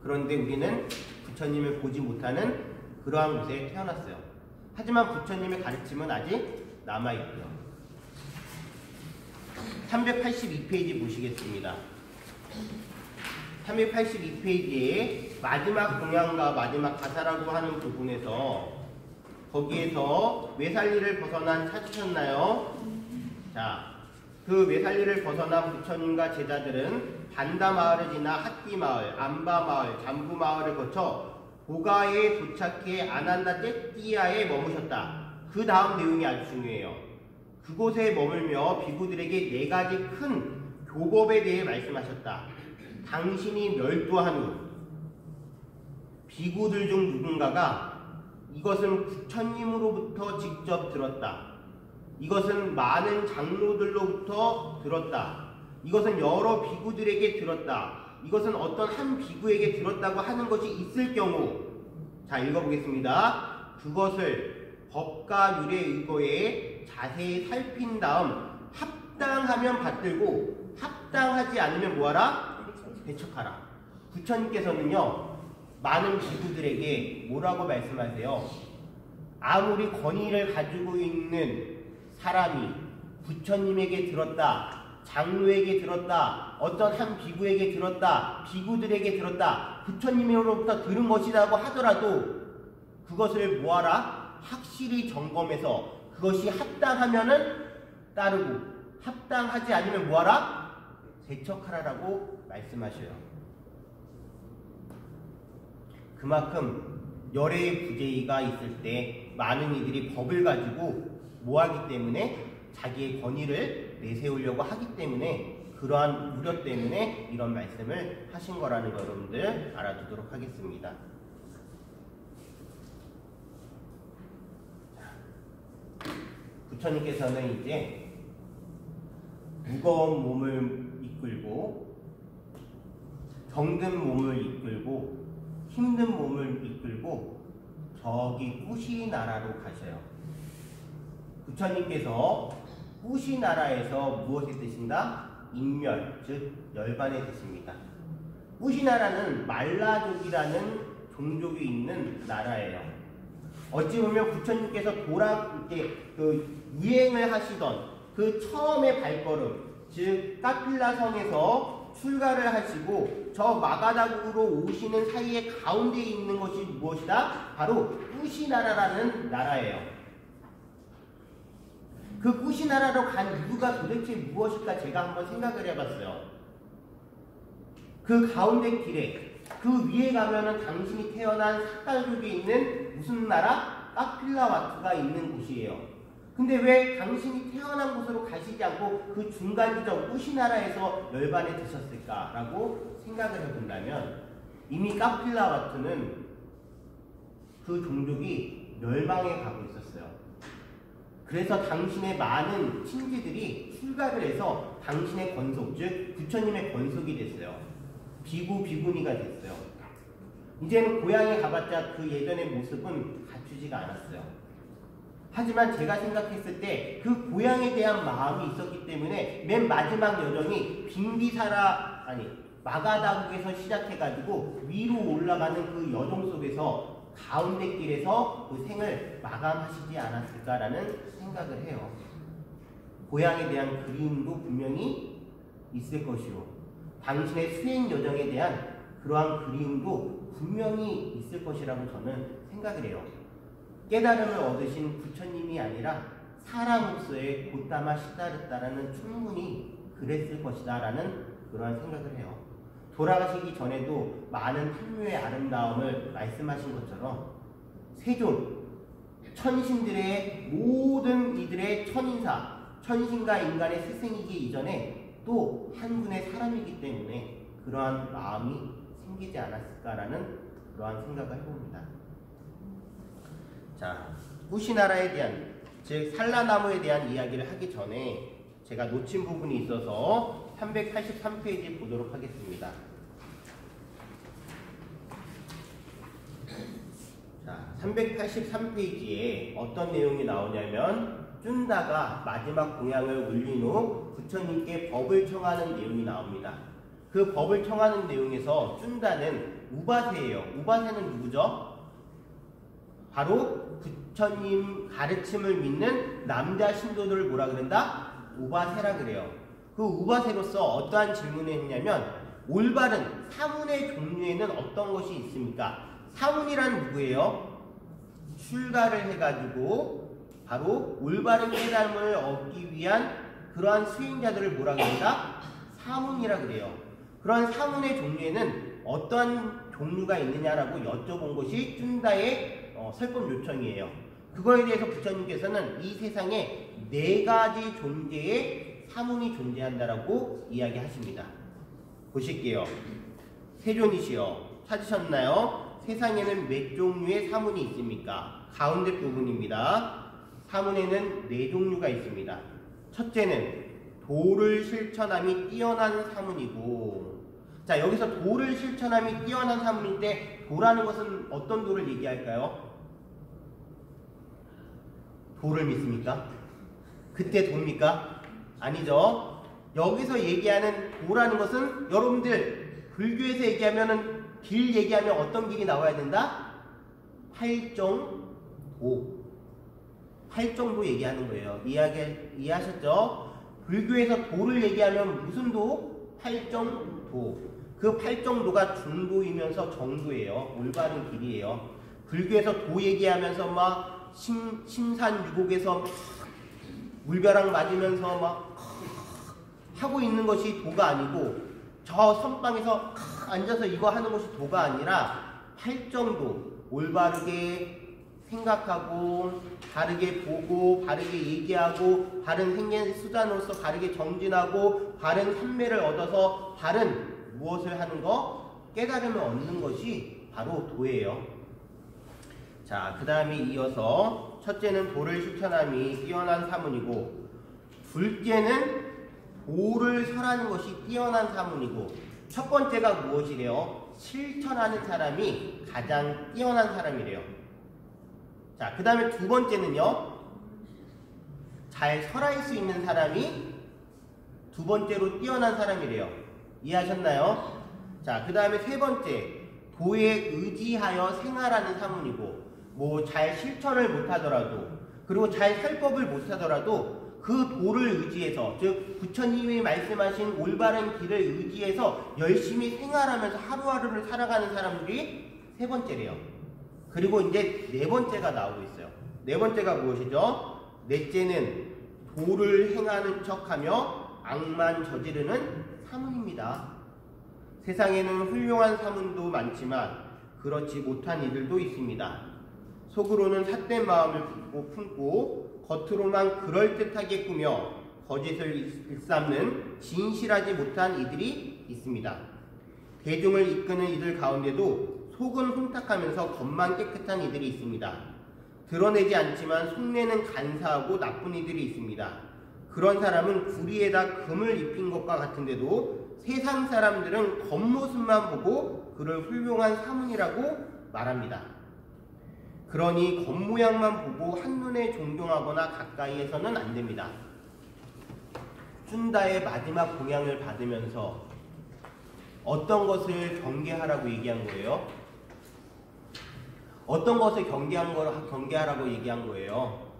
그런데 우리는 부처님을 보지 못하는 그러한 곳에 태어났어요. 하지만 부처님의 가르침은 아직 남아있고요. 382페이지 보시겠습니다. 382페이지에 마지막 공양과 마지막 가사라고 하는 부분에서 거기에서 외살리를 벗어난 찾으셨나요? 자, 그 외살리를 벗어난 부처님과 제자들은 반다마을을 지나 핫띠마을, 안바마을, 잠부마을을 거쳐 보가에 도착해 아난다 떼띠아에 머무셨다. 그 다음 내용이 아주 중요해요. 그곳에 머물며 비구들에게 네 가지 큰 교법에 대해 말씀하셨다. 당신이 멸도한 후 비구들 중 누군가가 이것은 부처님으로부터 직접 들었다. 이것은 많은 장로들로부터 들었다. 이것은 여러 비구들에게 들었다. 이것은 어떤 한 비구에게 들었다고 하는 것이 있을 경우, 자, 읽어보겠습니다. 그것을 법과 율의 의거에 자세히 살핀 다음 합당하면 받들고 합당하지 않으면 뭐하라? 배척하라. 부처님께서는요, 많은 비구들에게 뭐라고 말씀하세요? 아무리 권위를 가지고 있는 사람이 부처님에게 들었다, 장로에게 들었다, 어떤 한 비구에게 들었다, 비구들에게 들었다, 부처님으로부터 들은 것이라고 하더라도 그것을 뭐하라? 확실히 점검해서 그것이 합당하면은 따르고 합당하지 않으면 뭐하라? 배척하라라고 말씀하셔요. 그만큼 열애의 부재의가 있을 때 많은 이들이 법을 가지고 뭐하기 때문에 자기의 권위를 내세우려고 하기 때문에 그러한 우려 때문에 이런 말씀을 하신 거라는 거 여러분들 알아두도록 하겠습니다. 부처님께서는 이제 무거운 몸을 이끌고 병든 몸을 이끌고 힘든 몸을 이끌고 저기 꾸시 나라로 가셔요. 부처님께서 꾸시 나라에서 무엇을 드신다? 인멸, 즉 열반에 드십니다. 꾸시 나라는 말라족이라는 종족이 있는 나라예요. 어찌 보면 부처님께서 유행을 하시던 그 처음의 발걸음, 즉 까필라 성에서 출가를 하시고 저 마가다국으로 오시는 사이에 가운데에 있는 것이 무엇이다? 바로 꾸시나라라는 나라예요. 그 꾸시나라로 간 이유가 도대체 무엇일까 제가 한번 생각을 해봤어요. 그 가운데 길에 그 위에 가면은 당신이 태어난 삭갈족에 있는 무슨 나라? 까필라와트가 있는 곳이에요. 근데 왜 당신이 태어난 곳으로 가시지 않고 그 중간 지점 꾸시나라에서 열반에 드셨을까라고 생각을 해본다면 이미 까필라와트는 그 종족이 멸망해 가고 있었어요. 그래서 당신의 많은 친지들이 출가를 해서 당신의 권속, 즉 부처님의 권속이 됐어요. 비구, 비구니가 됐어요. 이제는 고향에 가봤자 그 예전의 모습은 갖추지가 않았어요. 하지만 제가 생각했을 때 그 고향에 대한 마음이 있었기 때문에 맨 마지막 여정이 마가다국에서 시작해가지고 위로 올라가는 그 여정 속에서 가운데 길에서 그 생을 마감하시지 않았을까라는 생각을 해요. 고향에 대한 그리움도 분명히 있을 것이고 당신의 수행 여정에 대한 그러한 그리움도 분명히 있을 것이라고 저는 생각을 해요. 깨달음을 얻으신 부처님이 아니라 사람으로서의 곧다마 시다르다라는 충분히 그랬을 것이다 라는 그러한 생각을 해요. 돌아가시기 전에도 많은 한묘의 아름다움을 말씀하신 것처럼 세존, 천신들의 모든 이들의 천인사, 천신과 인간의 스승이기 이전에 또 한 분의 사람이기 때문에 그러한 마음이 생기지 않았을까라는 그러한 생각을 해봅니다. 자, 꾸시나라에 대한, 즉 산라나무에 대한 이야기를 하기 전에 제가 놓친 부분이 있어서 383페이지 보도록 하겠습니다. 자, 383페이지에 어떤 내용이 나오냐면 쭌다가 마지막 공양을 울린 후 부처님께 법을 청하는 내용이 나옵니다. 그 법을 청하는 내용에서 쭌다는 우바세예요. 우바세는 누구죠? 바로 부처님 가르침을 믿는 남자 신도들을 뭐라 그런다? 우바세라 그래요. 그 우바세로서 어떠한 질문을 했냐면 올바른 사문의 종류에는 어떤 것이 있습니까? 사문이란 누구예요? 출가를 해가지고 바로 올바른 깨달음을 얻기 위한 그러한 수행자들을 뭐라 그런다? 사문이라 그래요. 그러한 사문의 종류에는 어떠한 종류가 있느냐라고 여쭤본 것이 쭌다의 설법 요청이에요. 그거에 대해서 부처님께서는 이 세상에 4가지 존재의 사문이 존재한다라고 이야기하십니다. 보실게요. 세존이시여 찾으셨나요? 세상에는 몇 종류의 사문이 있습니까? 가운데 부분입니다. 사문에는 4종류가 있습니다. 첫째는 도를 실천함이 뛰어난 사문이고, 자 여기서 도를 실천함이 뛰어난 사문일 때 도라는 것은 어떤 도를 얘기할까요? 도를 믿습니까? 그때 도입니까? 아니죠. 여기서 얘기하는 도라는 것은 여러분들 불교에서 얘기하면은 길 얘기하면 어떤 길이 나와야 된다? 8종 도. 팔정도 얘기하는 거예요. 이해하셨죠? 불교에서 도를 얘기하면 무슨 도? 팔정도. 그 팔정도가 중도이면서 정도예요. 올바른 길이에요. 불교에서 도 얘기하면서 막 심산유곡에서 물벼락 맞으면서 막 하고 있는 것이 도가 아니고, 저 선방에서 앉아서 이거 하는 것이 도가 아니라 팔정도, 올바르게 생각하고 바르게 보고 바르게 얘기하고 바른 생애 수단으로서 바르게 정진하고 바른 판매를 얻어서 바른 무엇을 하는 거? 깨달음을 얻는 것이 바로 도예요. 자, 그 다음에 이어서 첫째는 도를 실천함이 뛰어난 사문이고, 둘째는 도를 설하는 것이 뛰어난 사문이고, 첫 번째가 무엇이래요? 실천하는 사람이 가장 뛰어난 사람이래요. 자, 그 다음에 두 번째는요, 잘 설할 수 있는 사람이 두 번째로 뛰어난 사람이래요. 이해하셨나요? 자, 그 다음에 세 번째, 도에 의지하여 생활하는 사문이고, 뭐 잘 실천을 못하더라도, 그리고 잘 살 법을 못하더라도 그 도를 의지해서, 즉 부처님이 말씀하신 올바른 길을 의지해서 열심히 생활하면서 하루하루를 살아가는 사람들이 세 번째래요. 그리고 이제 네 번째가 나오고 있어요. 네 번째가 무엇이죠? 넷째는 도를 행하는 척하며 악만 저지르는 사문입니다. 세상에는 훌륭한 사문도 많지만 그렇지 못한 이들도 있습니다. 속으로는 삿된 마음을 품고 겉으로만 그럴듯하게 꾸며 거짓을 일삼는 진실하지 못한 이들이 있습니다. 대중을 이끄는 이들 가운데도 속은 혼탁하면서 겉만 깨끗한 이들이 있습니다. 드러내지 않지만 속내는 간사하고 나쁜 이들이 있습니다. 그런 사람은 구리에다 금을 입힌 것과 같은데도 세상 사람들은 겉모습만 보고 그를 훌륭한 사문이라고 말합니다. 그러니 겉모양만 보고 한눈에 존경하거나 가까이에서는 안 됩니다. 쭌다의 마지막 공양을 받으면서 어떤 것을 경계하라고 얘기한 거예요? 어떤 것을 경계하라고 얘기한 거예요?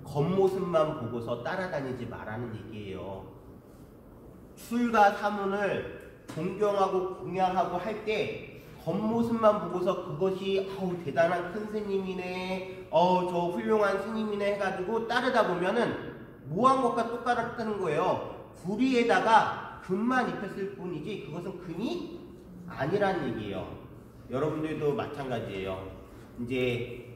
겉모습만 보고서 따라다니지 말라는 얘기예요. 출가 사문을 존경하고 공양하고 할 때 겉모습만 보고서 그것이 대단한 큰 스님이네, 저 훌륭한 스님이네 해가지고 따르다 보면은 뭐한 것과 똑같다는 거예요. 구리에다가 금만 입혔을 뿐이지 그것은 금이 아니라는 얘기예요. 여러분들도 마찬가지예요. 이제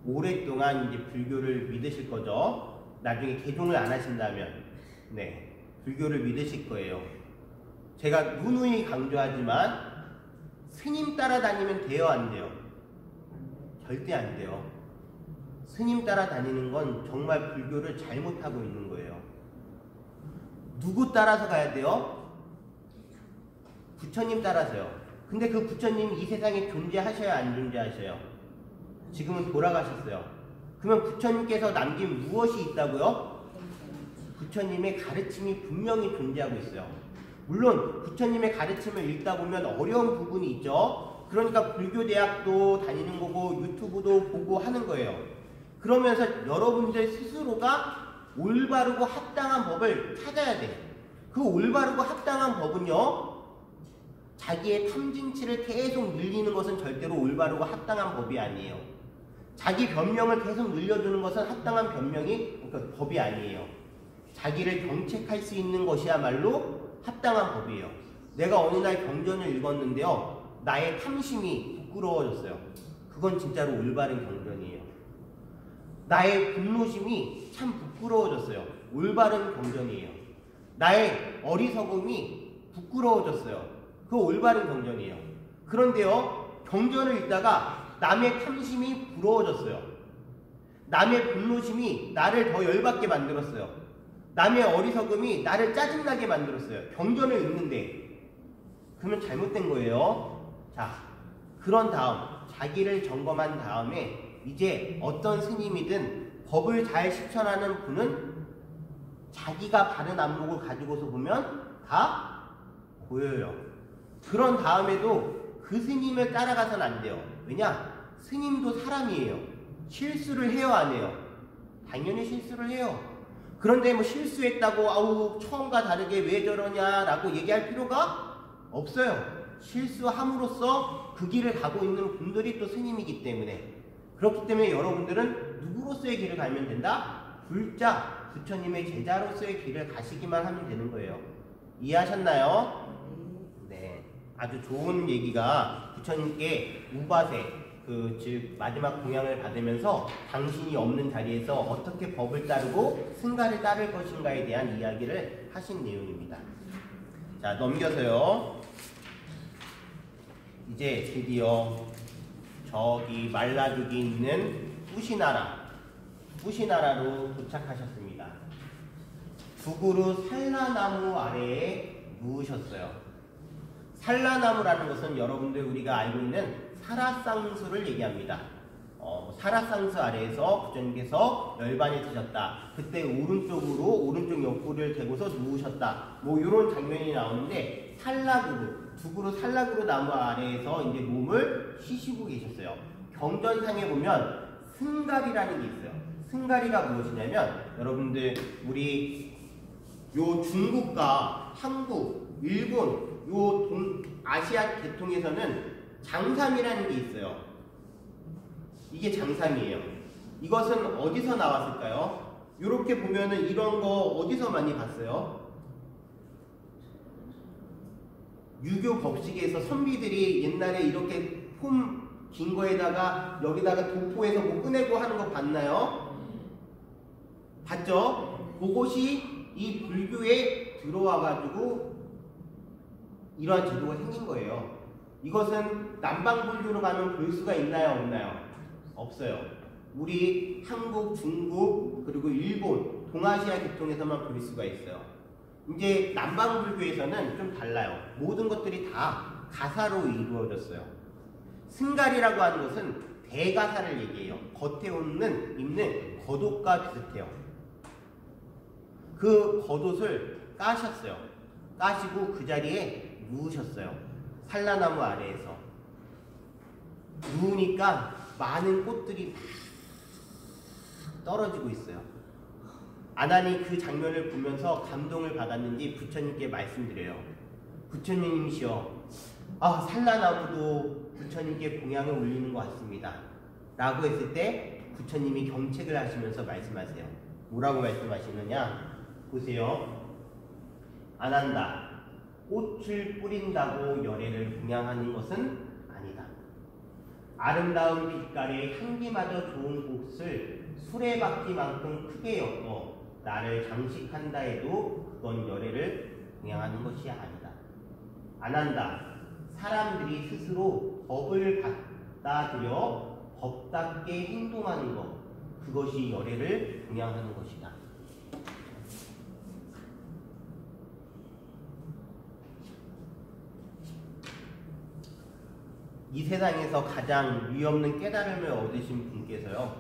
오랫동안 이제 불교를 믿으실 거죠. 나중에 개종을 안 하신다면, 네, 불교를 믿으실 거예요. 제가 누누이 강조하지만 스님 따라다니면 돼요, 안 돼요? 절대 안 돼요. 스님 따라다니는 건 정말 불교를 잘못하고 있는 거예요. 누구 따라서 가야 돼요? 부처님 따라서요. 근데 그 부처님 이 세상에 존재하셔야 안 존재하셔요? 지금은 돌아가셨어요. 그러면 부처님께서 남긴 무엇이 있다고요? 부처님의 가르침이 분명히 존재하고 있어요. 물론 부처님의 가르침을 읽다 보면 어려운 부분이 있죠. 그러니까 불교대학도 다니는 거고 유튜브도 보고 하는 거예요. 그러면서 여러분들 스스로가 올바르고 합당한 법을 찾아야 돼. 그 올바르고 합당한 법은요, 자기의 탐진치를 계속 늘리는 것은 절대로 올바르고 합당한 법이 아니에요. 자기 변명을 계속 늘려주는 것은 합당한 그러니까 법이 아니에요. 자기를 경책할 수 있는 것이야말로 합당한 법이에요. 내가 어느 날 경전을 읽었는데요, 나의 탐심이 부끄러워졌어요. 그건 진짜로 올바른 경전이에요. 나의 분노심이 참 부끄러워졌어요. 올바른 경전이에요. 나의 어리석음이 부끄러워졌어요. 그거 올바른 경전이에요. 그런데요, 경전을 읽다가 남의 탐심이 부러워졌어요. 남의 분노심이 나를 더 열받게 만들었어요. 남의 어리석음이 나를 짜증나게 만들었어요. 경전을 읽는데. 그러면 잘못된 거예요. 자, 그런 다음 자기를 점검한 다음에 이제 어떤 스님이든 법을 잘 실천하는 분은 자기가 바른 안목을 가지고서 보면 다 보여요. 그런 다음에도 그 스님을 따라가서는 안 돼요. 왜냐? 스님도 사람이에요. 실수를 해요, 안 해요? 당연히 실수를 해요. 그런데 뭐 실수했다고 아우 처음과 다르게 왜 저러냐라고 얘기할 필요가 없어요. 실수함으로써 그 길을 가고 있는 분들이 또 스님이기 때문에, 그렇기 때문에 여러분들은 누구로서의 길을 가면 된다? 불자 부처님의 제자로서의 길을 가시기만 하면 되는 거예요. 이해하셨나요? 네, 아주 좋은 얘기가 부처님께 우바세, 즉 마지막 공양을 받으면서 당신이 없는 자리에서 어떻게 법을 따르고 승가를 따를 것인가에 대한 이야기를 하신 내용입니다. 자, 넘겨서요. 이제 드디어 저기 말라죽이 있는 뿌시나라로 도착하셨습니다. 북으로 산라나무 아래에 누우셨어요. 산라나무라는 것은 여러분들 우리가 알고 있는 사라쌍수를 얘기합니다. 사라쌍수 아래에서 부처님께서 열반이 드셨다. 그때 오른쪽 옆구리를 대고서 누우셨다. 뭐 이런 장면이 나오는데 북으로 산라구루 나무 아래에서 이제 몸을 쉬시고 계셨어요. 경전상에 보면 승갈이라는 게 있어요. 승갈이가 무엇이냐면 여러분들 우리 요 중국과 한국, 일본, 요 동아시아 계통에서는 장삼이라는 게 있어요. 이게 장삼이에요. 이것은 어디서 나왔을까요? 이렇게 보면은 이런 거 어디서 많이 봤어요? 유교 법식에서 선비들이 옛날에 이렇게 폼 긴 거에다가 여기다가 도포해서 뭐 꺼내고 하는 거 봤나요? 봤죠? 그것이 이 불교에 들어와가지고 이러한 제도가 생긴 거예요. 이것은 남방불교로 가면 볼 수가 있나요? 없나요? 없어요. 우리 한국, 중국, 그리고 일본, 동아시아 계통에서만 볼 수가 있어요. 이제 남방불교에서는 좀 달라요. 모든 것들이 다 가사로 이루어졌어요. 승갈이라고 하는 것은 대가사를 얘기해요. 겉에 입는 겉옷과 비슷해요. 그 겉옷을 까셨어요. 까시고 그 자리에 누우셨어요. 산라나무 아래에서. 누우니까 많은 꽃들이 떨어지고 있어요. 아난이 그 장면을 보면서 감동을 받았는지 부처님께 말씀드려요. 부처님이시여, 산라나무도 부처님께 공양을 올리는 것 같습니다. 라고 했을 때 부처님이 경책을 하시면서 말씀하세요. 뭐라고 말씀하시느냐? 보세요. 아난다. 꽃을 뿌린다고 열애를 공양하는 것은 아니다. 아름다운 빛깔의 향기마저 좋은 꽃을 수레바퀴만큼 크게 엮어 나를 장식한다 해도 그건 열애를 공양하는 것이 아니다. 아난다. 사람들이 스스로 법을 받아들여 법답게 행동하는 것, 그것이 열애를 공양하는 것이다. 이 세상에서 가장 위없는 깨달음을 얻으신 분께서요,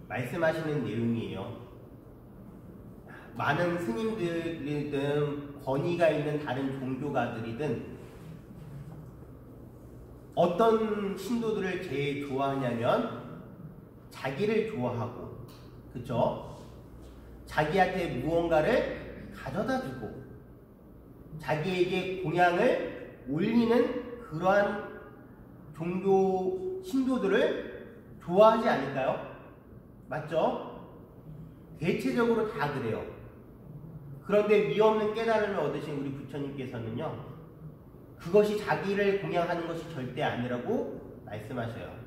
말씀하시는 내용이에요. 많은 스님들이든 권위가 있는 다른 종교가들이든 어떤 신도들을 제일 좋아하냐면 자기를 좋아하고, 그쵸? 자기한테 무언가를 가져다 주고 자기에게 공양을 올리는 그러한 종교 신도들을 좋아하지 않을까요? 맞죠? 대체적으로 다 그래요. 그런데 위없는 깨달음을 얻으신 우리 부처님께서는요, 그것이 자기를 공양하는 것이 절대 아니라고 말씀하셔요.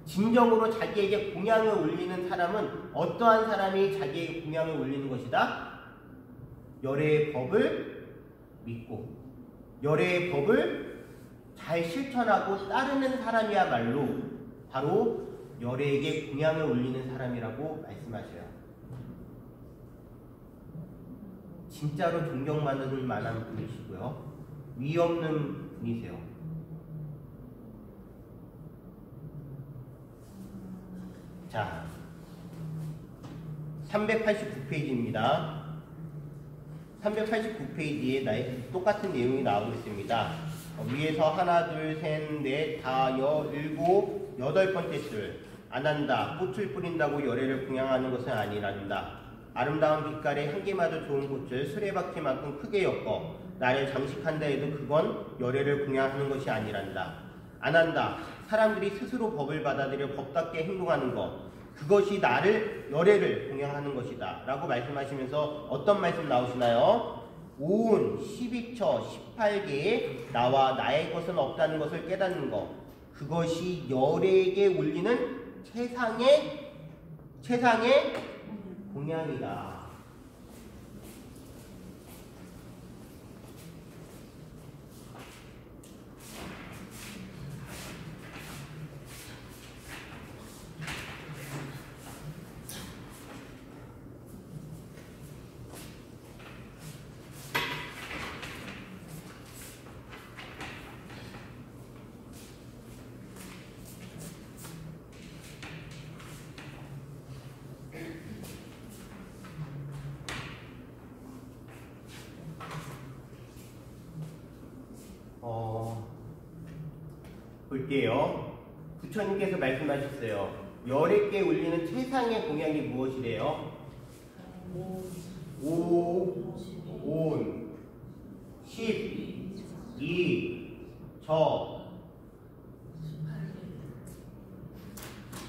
진정으로 자기에게 공양을 올리는 사람은 어떠한 사람이 자기에게 공양을 올리는 것이다? 열애의 법을 믿고 열애의 법을 잘 실천하고 따르는 사람이야말로 바로 열애에게 공양을 올리는 사람이라고 말씀하셔요. 진짜로 존경받을 만한 분이시고요, 위없는 분이세요. 자, 389페이지입니다. 389페이지에 똑같은 내용이 나오고 있습니다. 위에서 하나, 둘, 셋, 넷, 다, 여, 일곱, 8번째 줄. 안 한다. 꽃을 뿌린다고 열애를 공양하는 것은 아니란다. 아름다운 빛깔의 향기마저 좋은 꽃을 수레바퀴만큼 크게 엮어 나를 장식한다 해도 그건 열애를 공양하는 것이 아니란다. 안 한다. 사람들이 스스로 법을 받아들여 법답게 행동하는 것. 그것이 나를 열애를 공양하는 것이다. 라고 말씀하시면서 어떤 말씀 나오시나요? 오은 12처 18개에 나와 나의 것은 없다는 것을 깨닫는 것. 그것이 열애에게 울리는 최상의 공양이다. 볼게요. 부처님께서 말씀하셨어요. 열애께 울리는 최상의 공양이 무엇이래요? 온 12저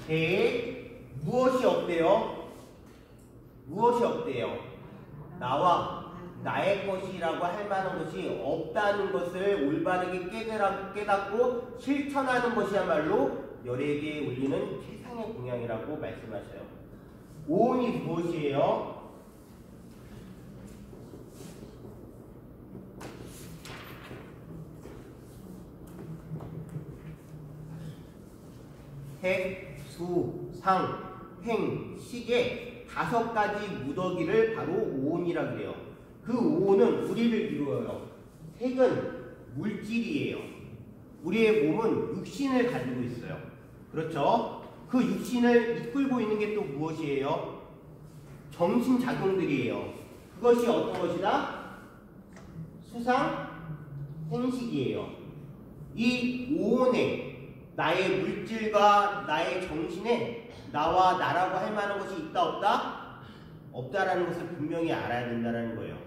대 무엇이 없대요? 무엇이 없대요? 나와 나의 것이라고 할 만한 것이 없다는 것을 올바르게 깨닫고 실천하는 것이야말로 열애에게 울리는 최상의 공양이라고 말씀하셔요. 오온이 무엇이에요? 색, 수, 상, 행, 식의 5가지 무더기를 바로 오온이라고 그래요. 그 오온은 우리를 이루어요. 색은 물질이에요. 우리의 몸은 육신을 가지고 있어요. 그렇죠? 그 육신을 이끌고 있는 게 또 무엇이에요? 정신작용들이에요. 그것이 어떤 것이다? 수상, 행식이에요. 이 오온에 나의 물질과 나의 정신에 나와 나라고 할 만한 것이 있다 없다? 없다라는 것을 분명히 알아야 된다는 거예요.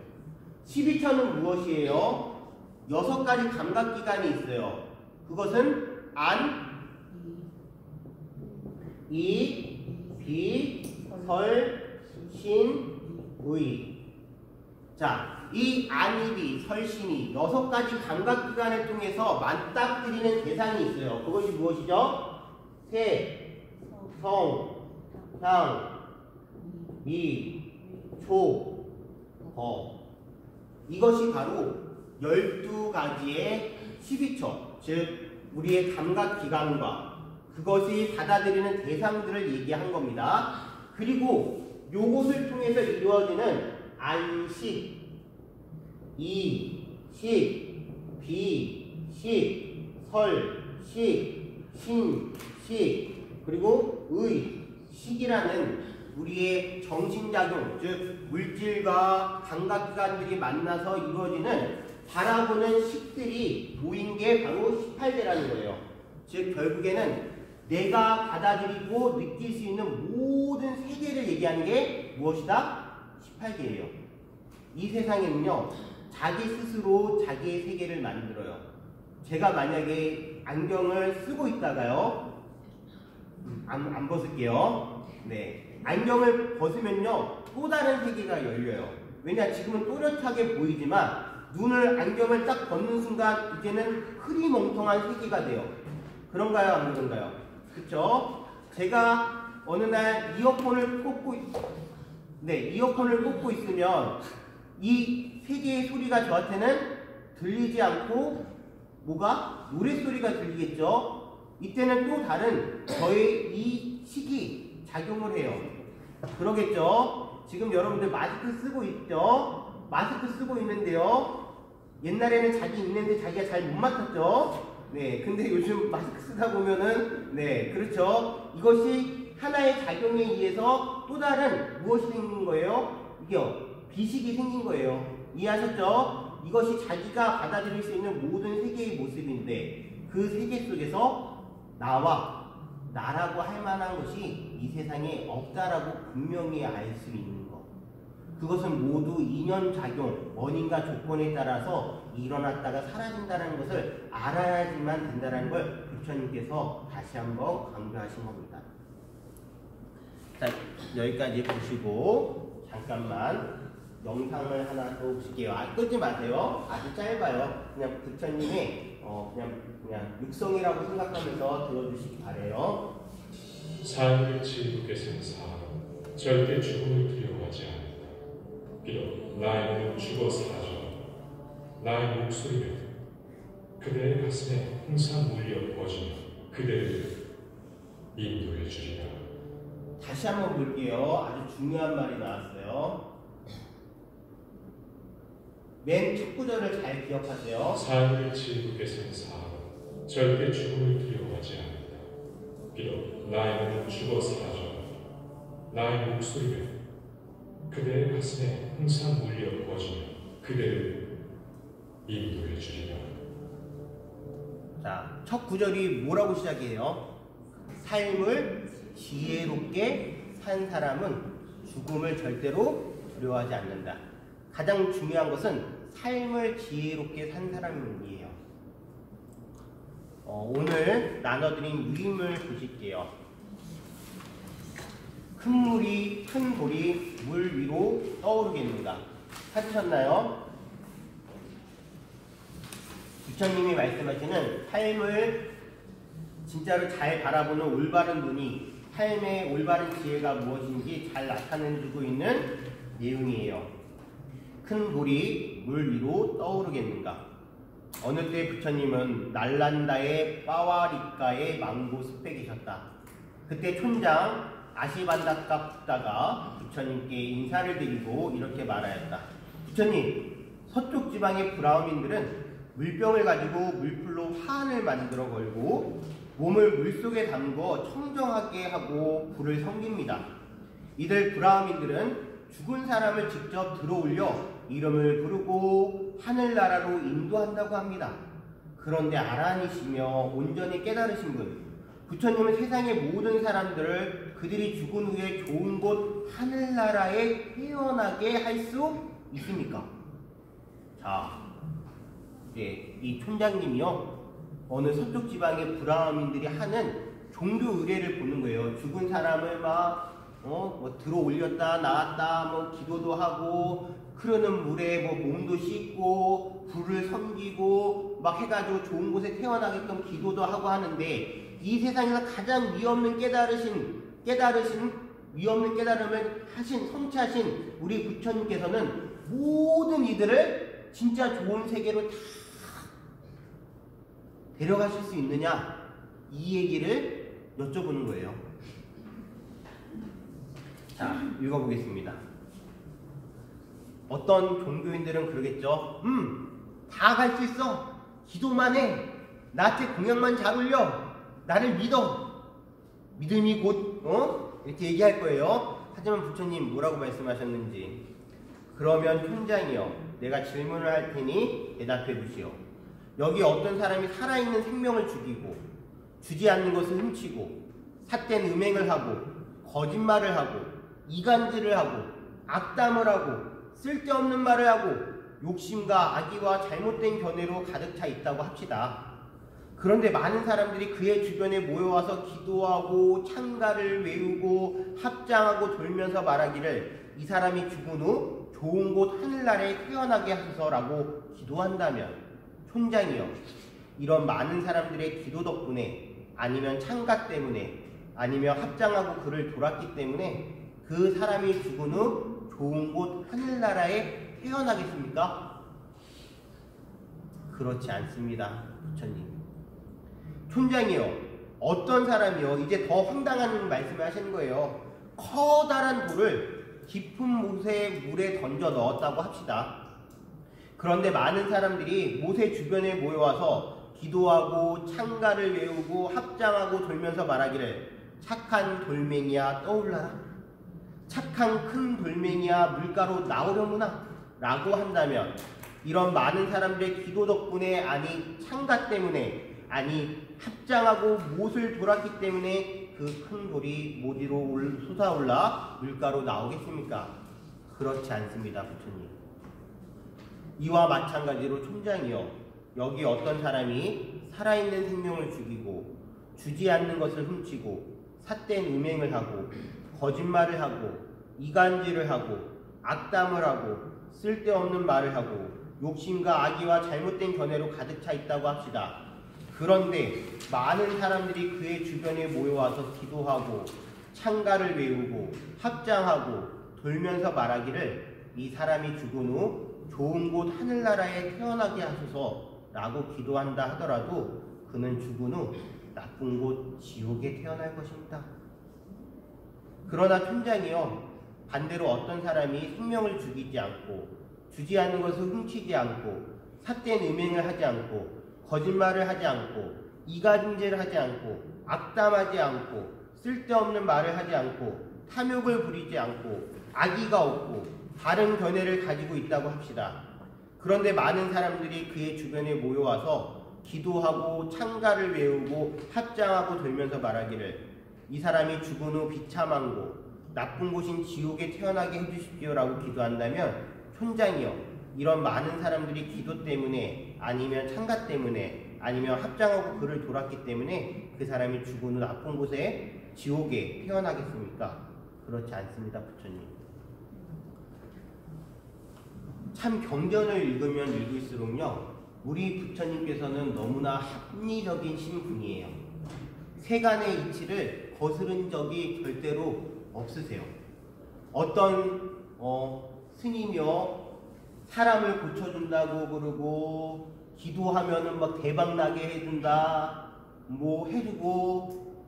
12처는 무엇이에요? 6가지 감각기관이 있어요. 그것은 안, 이, 비, 설, 신, 의. 자, 이 안, 이, 비, 설, 신이 6가지 감각기관을 통해서 맞닥뜨리는 대상이 있어요. 그것이 무엇이죠? 색, 성, 향, 미, 초, 거. 이것이 바로 12가지의 12처, 즉 우리의 감각기관과 그것이 받아들이는 대상들을 얘기한 겁니다. 그리고 요것을 통해서 이루어지는 안식, 이식, 비식, 설식, 신식, 그리고 의식이라는 우리의 정신작용, 즉 물질과 감각기관들이 만나서 이루어지는 바라보는 식들이 모인 게 바로 18개라는 거예요. 즉 결국에는 내가 받아들이고 느낄 수 있는 모든 세계를 얘기하는 게 무엇이다? 18개예요. 이 세상에는요, 자기 스스로 자기의 세계를 만들어요. 제가 만약에 안경을 쓰고 있다가요, 안 벗을게요. 네. 안경을 벗으면요, 또 다른 세계가 열려요. 왜냐, 지금은 또렷하게 보이지만 눈을 안경을 딱 벗는 순간 이제는 흐리멍텅한 세계가 돼요. 그런가요? 안 그런가요? 그쵸? 제가 어느 날 이어폰을 꽂고 있으면 이 세계의 소리가 저한테는 들리지 않고 뭐가? 노랫소리가 들리겠죠? 이때는 또 다른 저의 이 식이 작용을 해요. 그러겠죠? 지금 여러분들 마스크 쓰고 있죠? 마스크 쓰고 있는데요. 옛날에는 자기 있는데 자기가 잘 못 맡았죠? 네, 근데 요즘 마스크 쓰다 보면은, 네, 그렇죠. 이것이 하나의 작용에 의해서 또 다른 무엇이 생긴 거예요? 이게요, 비식이 생긴 거예요. 이해하셨죠? 이것이 자기가 받아들일 수 있는 모든 세계의 모습인데 그 세계 속에서 나와 나라고 할 만한 것이 이 세상에 없다라고 분명히 알 수 있는 것. 그것은 모두 인연작용, 원인과 조건에 따라서 일어났다가 사라진다는 것을 알아야지만 된다는 걸 부처님께서 다시 한번 강조하신 겁니다. 자, 여기까지 보시고 잠깐만 영상을 하나 또 보실게요. 끄지 마세요. 아주 짧아요. 그냥 부처님의 그냥 육성이라고 생각하면서 들어주시기 바래요. 삶을 지혜롭게 생사하고 절대 죽음을 두려워하지 않는다. 비록 나의 죽어 사라져 나의 목소리는 그대의 가슴에 항상 울려 퍼지며 그대를 인도해 주리라. 다시 한번 볼게요. 아주 중요한 말이 나왔어요. 맨 첫 구절을 잘 기억하세요. 삶을 지혜롭게 생사하고 절대 죽음을 두려워하지 않는다. 비록 나의 죽어 사라져 나의 목소리는 그대의 가슴에 항상 울려 퍼지며 그대를 인도해 주리라. 자, 첫 구절이 뭐라고 시작해요? 삶을 지혜롭게 산 사람은 죽음을 절대로 두려워하지 않는다. 가장 중요한 것은 삶을 지혜롭게 산 사람이에요. 오늘 나눠드린 유인물 보실게요. 큰 돌이 물 위로 떠오르겠는가? 찾으셨나요? 부처님이 말씀하시는 삶을 진짜로 잘 바라보는 올바른 눈이 삶의 올바른 지혜가 무엇인지 잘 나타내주고 있는 내용이에요. 큰 돌이 물 위로 떠오르겠는가? 어느 때 부처님은 날란다의 빠와리카의 망고 숲에 계셨다. 그때 촌장 아시반다카 붓다가 부처님께 인사를 드리고 이렇게 말하였다. 부처님, 서쪽 지방의 브라흐민들은 물병을 가지고 물풀로 화환을 만들어 걸고 몸을 물속에 담궈 청정하게 하고 불을 섬깁니다. 이들 브라흐민들은 죽은 사람을 직접 들어올려 이름을 부르고 하늘나라로 인도한다고 합니다. 그런데 아란이시며 온전히 깨달으신 분, 부처님은 세상의 모든 사람들을 그들이 죽은 후에 좋은 곳 하늘나라에 태어나게 할 수 있습니까? 자, 이 촌장님이요, 어느 서쪽 지방의 브라흐민들이 하는 종교 의례를 보는 거예요. 죽은 사람을 들어 올렸다 나왔다 기도도 하고 흐르는 물에 몸도 씻고 불을 섬기고 해가지고 좋은 곳에 태어나게끔 기도도 하고 하는데, 이 세상에서 가장 위없는 위없는 깨달음을 성취하신 우리 부처님께서는 모든 이들을 진짜 좋은 세계로 다 데려가실 수 있느냐, 이 얘기를 여쭤보는 거예요. 자, 읽어보겠습니다. 어떤 종교인들은 그러겠죠. 다 갈 수 있어. 기도만 해. 나한테 공약만 잘 올려. 나를 믿어. 믿음이 곧 이렇게 얘기할 거예요. 하지만 부처님 뭐라고 말씀하셨는지, 그러면 촌장이여, 내가 질문을 할 테니 대답해 주시오. 여기 어떤 사람이 살아있는 생명을 죽이고 주지 않는 것을 훔치고 삿된 음행을 하고 거짓말을 하고 이간질을 하고 악담을 하고 쓸데없는 말을 하고 욕심과 악의와 잘못된 견해로 가득 차 있다고 합시다. 그런데 많은 사람들이 그의 주변에 모여와서 기도하고 찬가를 외우고 합장하고 돌면서 말하기를, 이 사람이 죽은 후 좋은 곳 하늘나라에 태어나게 하소서라고 기도한다면, 촌장이여, 이런 많은 사람들의 기도 덕분에 아니면 찬가 때문에 아니면 합장하고 그를 돌았기 때문에 그 사람이 죽은 후 좋은 곳 하늘나라에 태어나겠습니까? 그렇지 않습니다. 부처님. 촌장이요, 어떤 사람이요, 이제 더 황당한 말씀을 하시는 거예요. 커다란 돌을 깊은 물에 던져 넣었다고 합시다. 그런데 많은 사람들이 모세 주변에 모여와서 기도하고 찬가를 외우고 합장하고 돌면서 말하기를, 착한 돌멩이야 떠올라라, 착한 큰 돌멩이야 물가로 나오려무나 라고 한다면, 이런 많은 사람들의 기도 덕분에, 아니 찬가 때문에, 아니 합장하고 못을 돌았기 때문에 그 큰 돌이 모디로 솟아올라 물가로 나오겠습니까? 그렇지 않습니다, 부처님. 이와 마찬가지로 촌장이요, 여기 어떤 사람이 살아있는 생명을 죽이고 주지 않는 것을 훔치고 삿된 음행을 하고 거짓말을 하고 이간질을 하고 악담을 하고 쓸데없는 말을 하고 욕심과 악의와 잘못된 견해로 가득 차 있다고 합시다. 그런데 많은 사람들이 그의 주변에 모여와서 기도하고 찬가를 외우고 합장하고 돌면서 말하기를 이 사람이 죽은 후 좋은 곳 하늘나라에 태어나게 하소서라고 기도한다 하더라도 그는 죽은 후 나쁜 곳 지옥에 태어날 것입니다. 그러나 촌장이요, 반대로 어떤 사람이 생명을 죽이지 않고 주지 않는 것을 훔치지 않고 삿된 음행을 하지 않고 거짓말을 하지 않고 이간질을 하지 않고 악담하지 않고 쓸데없는 말을 하지 않고 탐욕을 부리지 않고 악의가 없고 바른 견해를 가지고 있다고 합시다. 그런데 많은 사람들이 그의 주변에 모여와서 기도하고 찬가를 외우고 합장하고 돌면서 말하기를 이 사람이 죽은 후 비참한 곳 나쁜 곳인 지옥에 태어나게 해주십시오라고 기도한다면 촌장이요, 이런 많은 사람들이 기도 때문에 아니면 찬가 때문에 아니면 합장하고 그를 돌았기 때문에 그 사람이 죽은 후 나쁜 곳에 지옥에 태어나겠습니까? 그렇지 않습니다, 부처님. 참 경전을 읽으면 읽을수록요, 우리 부처님께서는 너무나 합리적인 신분이에요. 세간의 이치를 거스른 적이 절대로 없으세요. 어떤 스님이요, 사람을 고쳐준다고 그러고 기도하면은 막 대박나게 해준다 뭐 해주고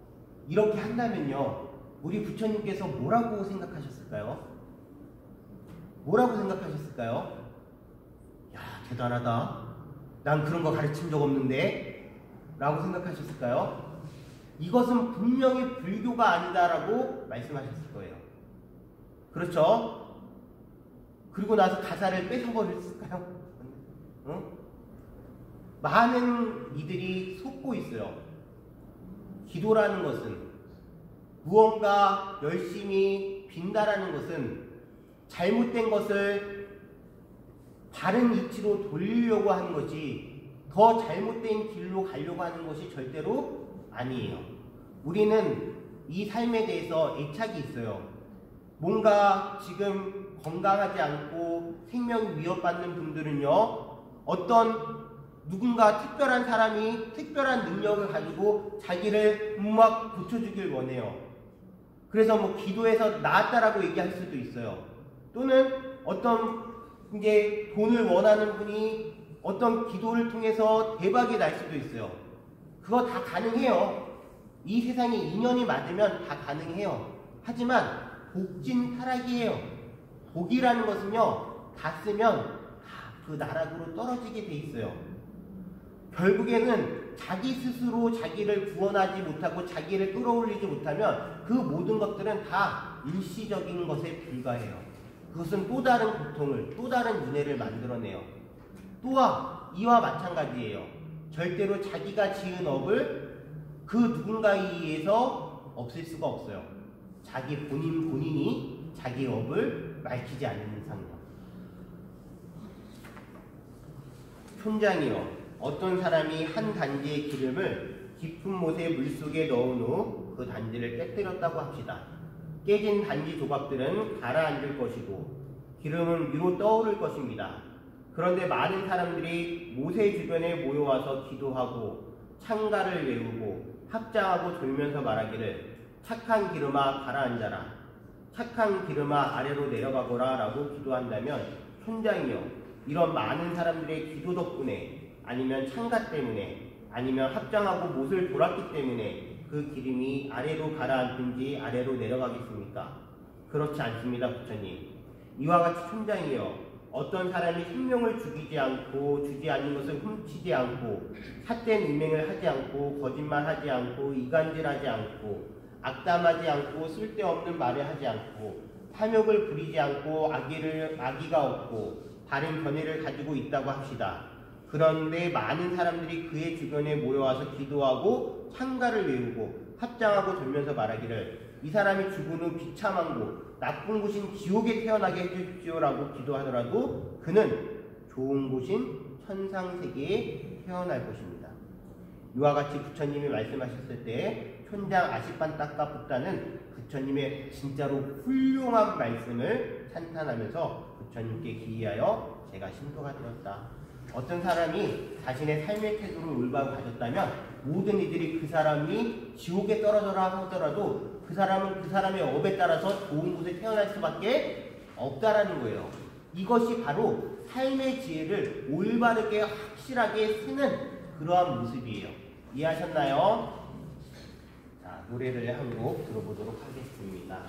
이렇게 한다면요, 우리 부처님께서 뭐라고 생각하셨을까요? 뭐라고 생각하셨을까요? 야, 대단하다, 난 그런 거 가르친 적 없는데 라고 생각하셨을까요? 이것은 분명히 불교가 아니다라고 말씀하셨을 거예요. 그렇죠? 그리고 나서 가사를 뺏어버렸을까요? 응? 많은 이들이 속고 있어요. 기도라는 것은, 무언가 열심히 빈다라는 것은 잘못된 것을 바른 이치로 돌리려고 하는 것이, 더 잘못된 길로 가려고 하는 것이 절대로 아니에요. 우리는 이 삶에 대해서 애착이 있어요. 뭔가 지금 건강하지 않고 생명이 위협받는 분들은요, 어떤 누군가 특별한 사람이 특별한 능력을 가지고 자기를 막 고쳐주길 원해요. 그래서 뭐 기도해서 나았다라고 얘기할 수도 있어요. 또는 어떤 이제 돈을 원하는 분이 어떤 기도를 통해서 대박이 날 수도 있어요. 그거 다 가능해요. 이 세상에 인연이 맞으면 다 가능해요. 하지만 복진타락이에요. 복이라는 것은요, 다 쓰면 다 그 나락으로 떨어지게 돼 있어요. 결국에는 자기 스스로 자기를 구원하지 못하고 자기를 끌어올리지 못하면 그 모든 것들은 다 일시적인 것에 불과해요. 그것은 또 다른 고통을, 또 다른 윤회를 만들어내요. 이와 마찬가지예요. 절대로 자기가 지은 업을 그 누군가에 의해서 없앨 수가 없어요. 자기 본인이 자기 업을 밝히지 않는 이상요. 촌장이요, 어떤 사람이 한 단지의 기름을 깊은 못에 물속에 넣은 후 그 단지를 깨뜨렸다고 합시다. 깨진 단지 조각들은 가라앉을 것이고 기름은 위로 떠오를 것입니다. 그런데 많은 사람들이 모세 주변에 모여와서 기도하고 찬가를 외우고 합장하고 돌면서 말하기를 착한 기름아 가라앉아라, 착한 기름아 아래로 내려가거라 라고 기도한다면 촌장이요, 이런 많은 사람들의 기도 덕분에 아니면 찬가 때문에 아니면 합장하고 못을 돌았기 때문에 그 기름이 아래로 가라앉든지 아래로 내려가겠습니까? 그렇지 않습니다, 부처님. 이와 같이 촌장이요, 어떤 사람이 생명을 죽이지 않고 주지 않는 것을 훔치지 않고 삿된 음행을 하지 않고 거짓말하지 않고 이간질하지 않고 악담하지 않고 쓸데없는 말을 하지 않고 탐욕을 부리지 않고 악의가 없고 바른 견해를 가지고 있다고 합시다. 그런데 많은 사람들이 그의 주변에 모여와서 기도하고 찬가를 외우고 합장하고 돌면서 말하기를 이 사람이 죽은 후 비참한 곳 나쁜 곳인 지옥에 태어나게 해주십시오라고 기도하더라도 그는 좋은 곳인 천상세계에 태어날 것입니다. 이와 같이 부처님이 말씀하셨을 때 촌장 아시판 딱가붓다는 부처님의 진짜로 훌륭한 말씀을 찬탄하면서 부처님께 기이하여 제가 신도가 되었다. 어떤 사람이 자신의 삶의 태도를 올바로 가졌다면 모든 이들이 그 사람이 지옥에 떨어져라 하더라도 그 사람은 그 사람의 업에 따라서 좋은 곳에 태어날 수밖에 없다라는 거예요. 이것이 바로 삶의 지혜를 올바르게 확실하게 쓰는 그러한 모습이에요. 이해하셨나요? 자, 노래를 한 곡 들어보도록 하겠습니다.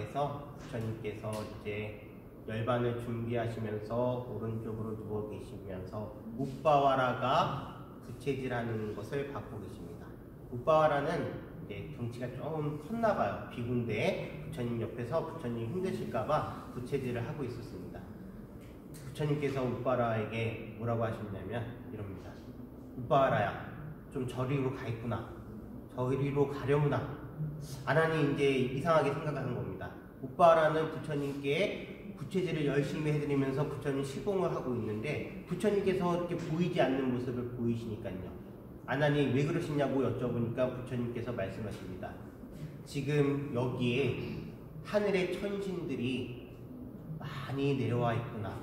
방에서 부처님께서 이제 열반을 준비하시면서 오른쪽으로 누워 계시면서 우빠와라가 부채질하는 것을 받고 계십니다. 우빠와라는 이제 덩치가 조금 컸나 봐요. 비구인데 부처님 옆에서 부처님 힘드실까봐 부채질을 하고 있었습니다. 부처님께서 우빠라에게 뭐라고 하셨냐면 이럽니다. 우빠라야, 좀 저리로 가 있구나. 저리로 가려무나. 아난이 이제 이상하게 생각하는 겁니다. 우빠라는 부처님께 부채질을 열심히 해드리면서 부처님 시공을 하고 있는데 부처님께서 이렇게 보이지 않는 모습을 보이시니까요. 아난이 왜 그러시냐고 여쭤보니까 부처님께서 말씀하십니다. 지금 여기에 하늘의 천신들이 많이 내려와 있구나.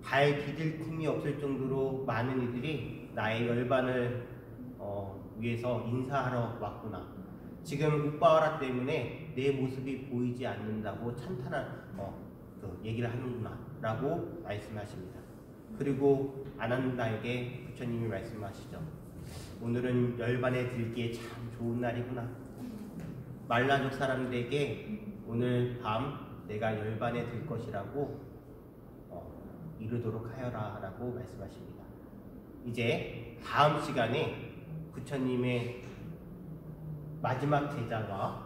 발 디딜 틈이 없을 정도로 많은 이들이 나의 열반을 위해서 인사하러 왔구나. 지금 우빠와라 때문에 내 모습이 보이지 않는다고 얘기를 하는구나 라고 말씀하십니다. 그리고 아난다에게 부처님이 말씀하시죠. 오늘은 열반에 들기에 참 좋은 날이구나. 말라족 사람들에게 오늘 밤 내가 열반에 들 것이라고 이르도록 하여라 라고 말씀하십니다. 이제 다음 시간에 부처님의 마지막 제자가